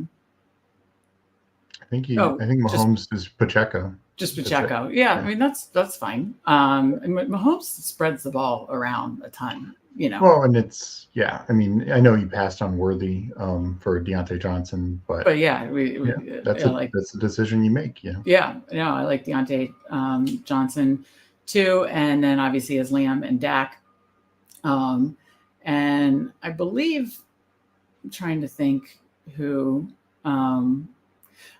Speaker 2: think Mahomes is Pacheco.
Speaker 1: Just Pacheco. Yeah, I mean, that's fine. And Mahomes spreads the ball around a ton,
Speaker 2: Well, and it's, I mean, I know you passed on Worthy for Deontay Johnson, but that's a decision you make,
Speaker 1: Yeah, I like Deontay Johnson too. And then obviously as Lamb and Dak. And I believe, I'm trying to think who,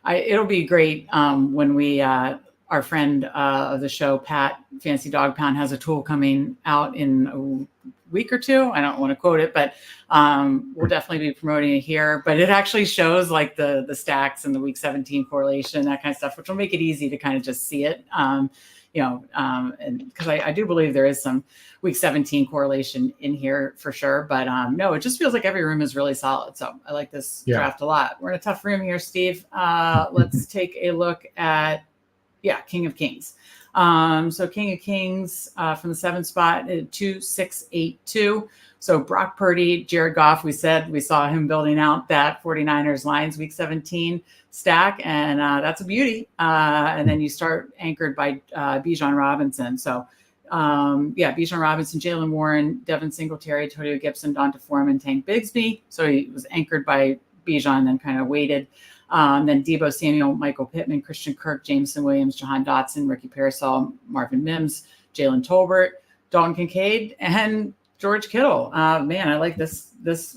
Speaker 1: It'll be great when we, our friend of the show, Pat, Fancy Dog Pound, has a tool coming out in a week or two. I don't want to quote it, but we'll definitely be promoting it here. But it actually shows like the stacks and the week 17 correlation, that kind of stuff, which will make it easy to kind of just see it. And because I do believe there is some week 17 correlation in here for sure. But no, it just feels like every room is really solid. So I like this draft a lot. We're in a tough room here, Steve. Let's take a look at, King of Kings. So King of Kings from the 7th spot, 2-6-8-2. So Brock Purdy, Jared Goff, we said we saw him building out that 49ers Lions week 17 stack, and that's a beauty. And then you start anchored by Bijan Robinson. So Bijan Robinson, Jalen Warren, Devin Singletary, Antonio Gibson, Donta Foreman, Tank Bigsby. So he was anchored by Bijan, then kind of waited. Then Deebo Samuel, Michael Pittman, Christian Kirk, Jameson Williams, Jahan Dotson, Ricky Parasol, Marvin Mims, Jalen Tolbert, Dalton Kincaid, and George Kittle. Man, I like this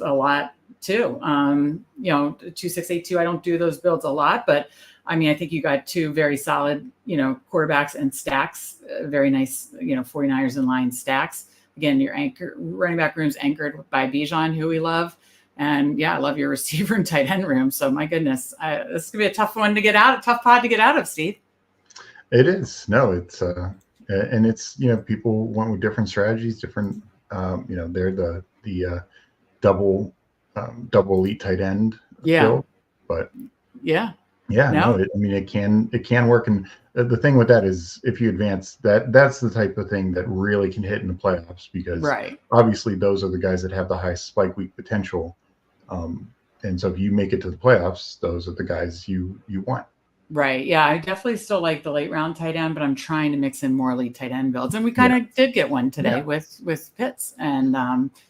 Speaker 1: a lot too. 2-6-8-2. I don't do those builds a lot, but I mean, I think you got two very solid, quarterbacks and stacks, very nice, 49ers and Lions stacks. Again, your running back room's anchored by Bijan, who we love. And I love your receiver and tight end room. So my goodness, this is gonna be a tough one to get out, a tough pod to get out of, Steve.
Speaker 2: It is. No, it's and it's, people went with different strategies, different, they're the double elite tight end build, but it can work. And the thing with that is, if you advance, that's the type of thing that really can hit in the playoffs, because obviously those are the guys that have the high spike week potential. And so if you make it to the playoffs, those are the guys you want.
Speaker 1: Right. Yeah, I definitely still like the late round tight end, but I'm trying to mix in more elite tight end builds. And we kind of did get one today with Pitts, and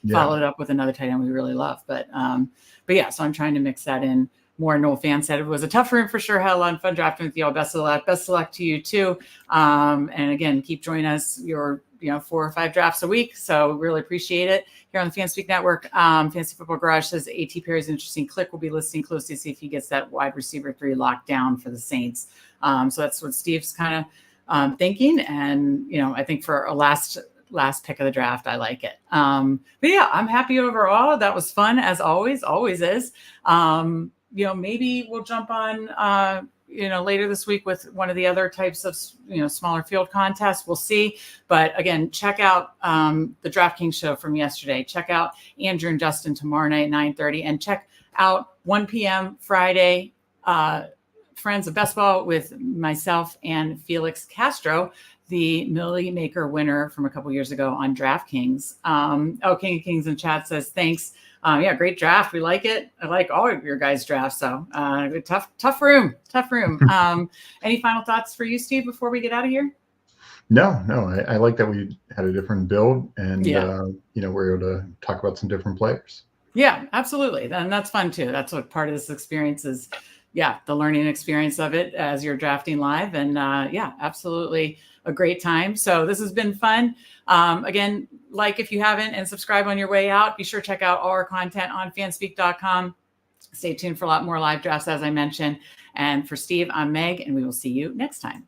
Speaker 1: followed up with another tight end we really love. But so I'm trying to mix that in more. Noel Fan said it was a tough room for sure. Had a lot of fun drafting with you all. Best of luck. Best of luck to you too. And again, keep joining us. Your 4 or 5 drafts a week. So really appreciate it here on the FanSpeak Network. Fantasy Football Garage says AT Perry's interesting. Click will be listening closely to see if he gets that wide receiver 3 locked down for the Saints. So that's what Steve's kind of thinking. And, I think for a last pick of the draft, I like it. But I'm happy overall. That was fun, as always is. Maybe we'll jump on, later this week with one of the other types of, smaller field contests. We'll see. But again, check out the DraftKings show from yesterday. Check out Andrew and Justin tomorrow night at 9:30. And check out 1 p.m. Friday, Friends of Best Ball with myself and Felix Castro, the Millie Maker winner from a couple years ago on DraftKings. King of Kings in chat says, thanks. Great draft. We like it. I like all of your guys' drafts. So tough room. Any final thoughts for you, Steve, before we get out of here?
Speaker 2: No. I like that we had a different build, and we're able to talk about some different players. Yeah, absolutely. And that's fun too. That's what part of this experience is. The learning experience of it as you're drafting live. And absolutely a great time. So this has been fun. Again, like if you haven't, and subscribe on your way out. Be sure to check out all our content on fanspeak.com. Stay tuned for a lot more live drafts, as I mentioned. And for Steve, I'm Meg, and we will see you next time.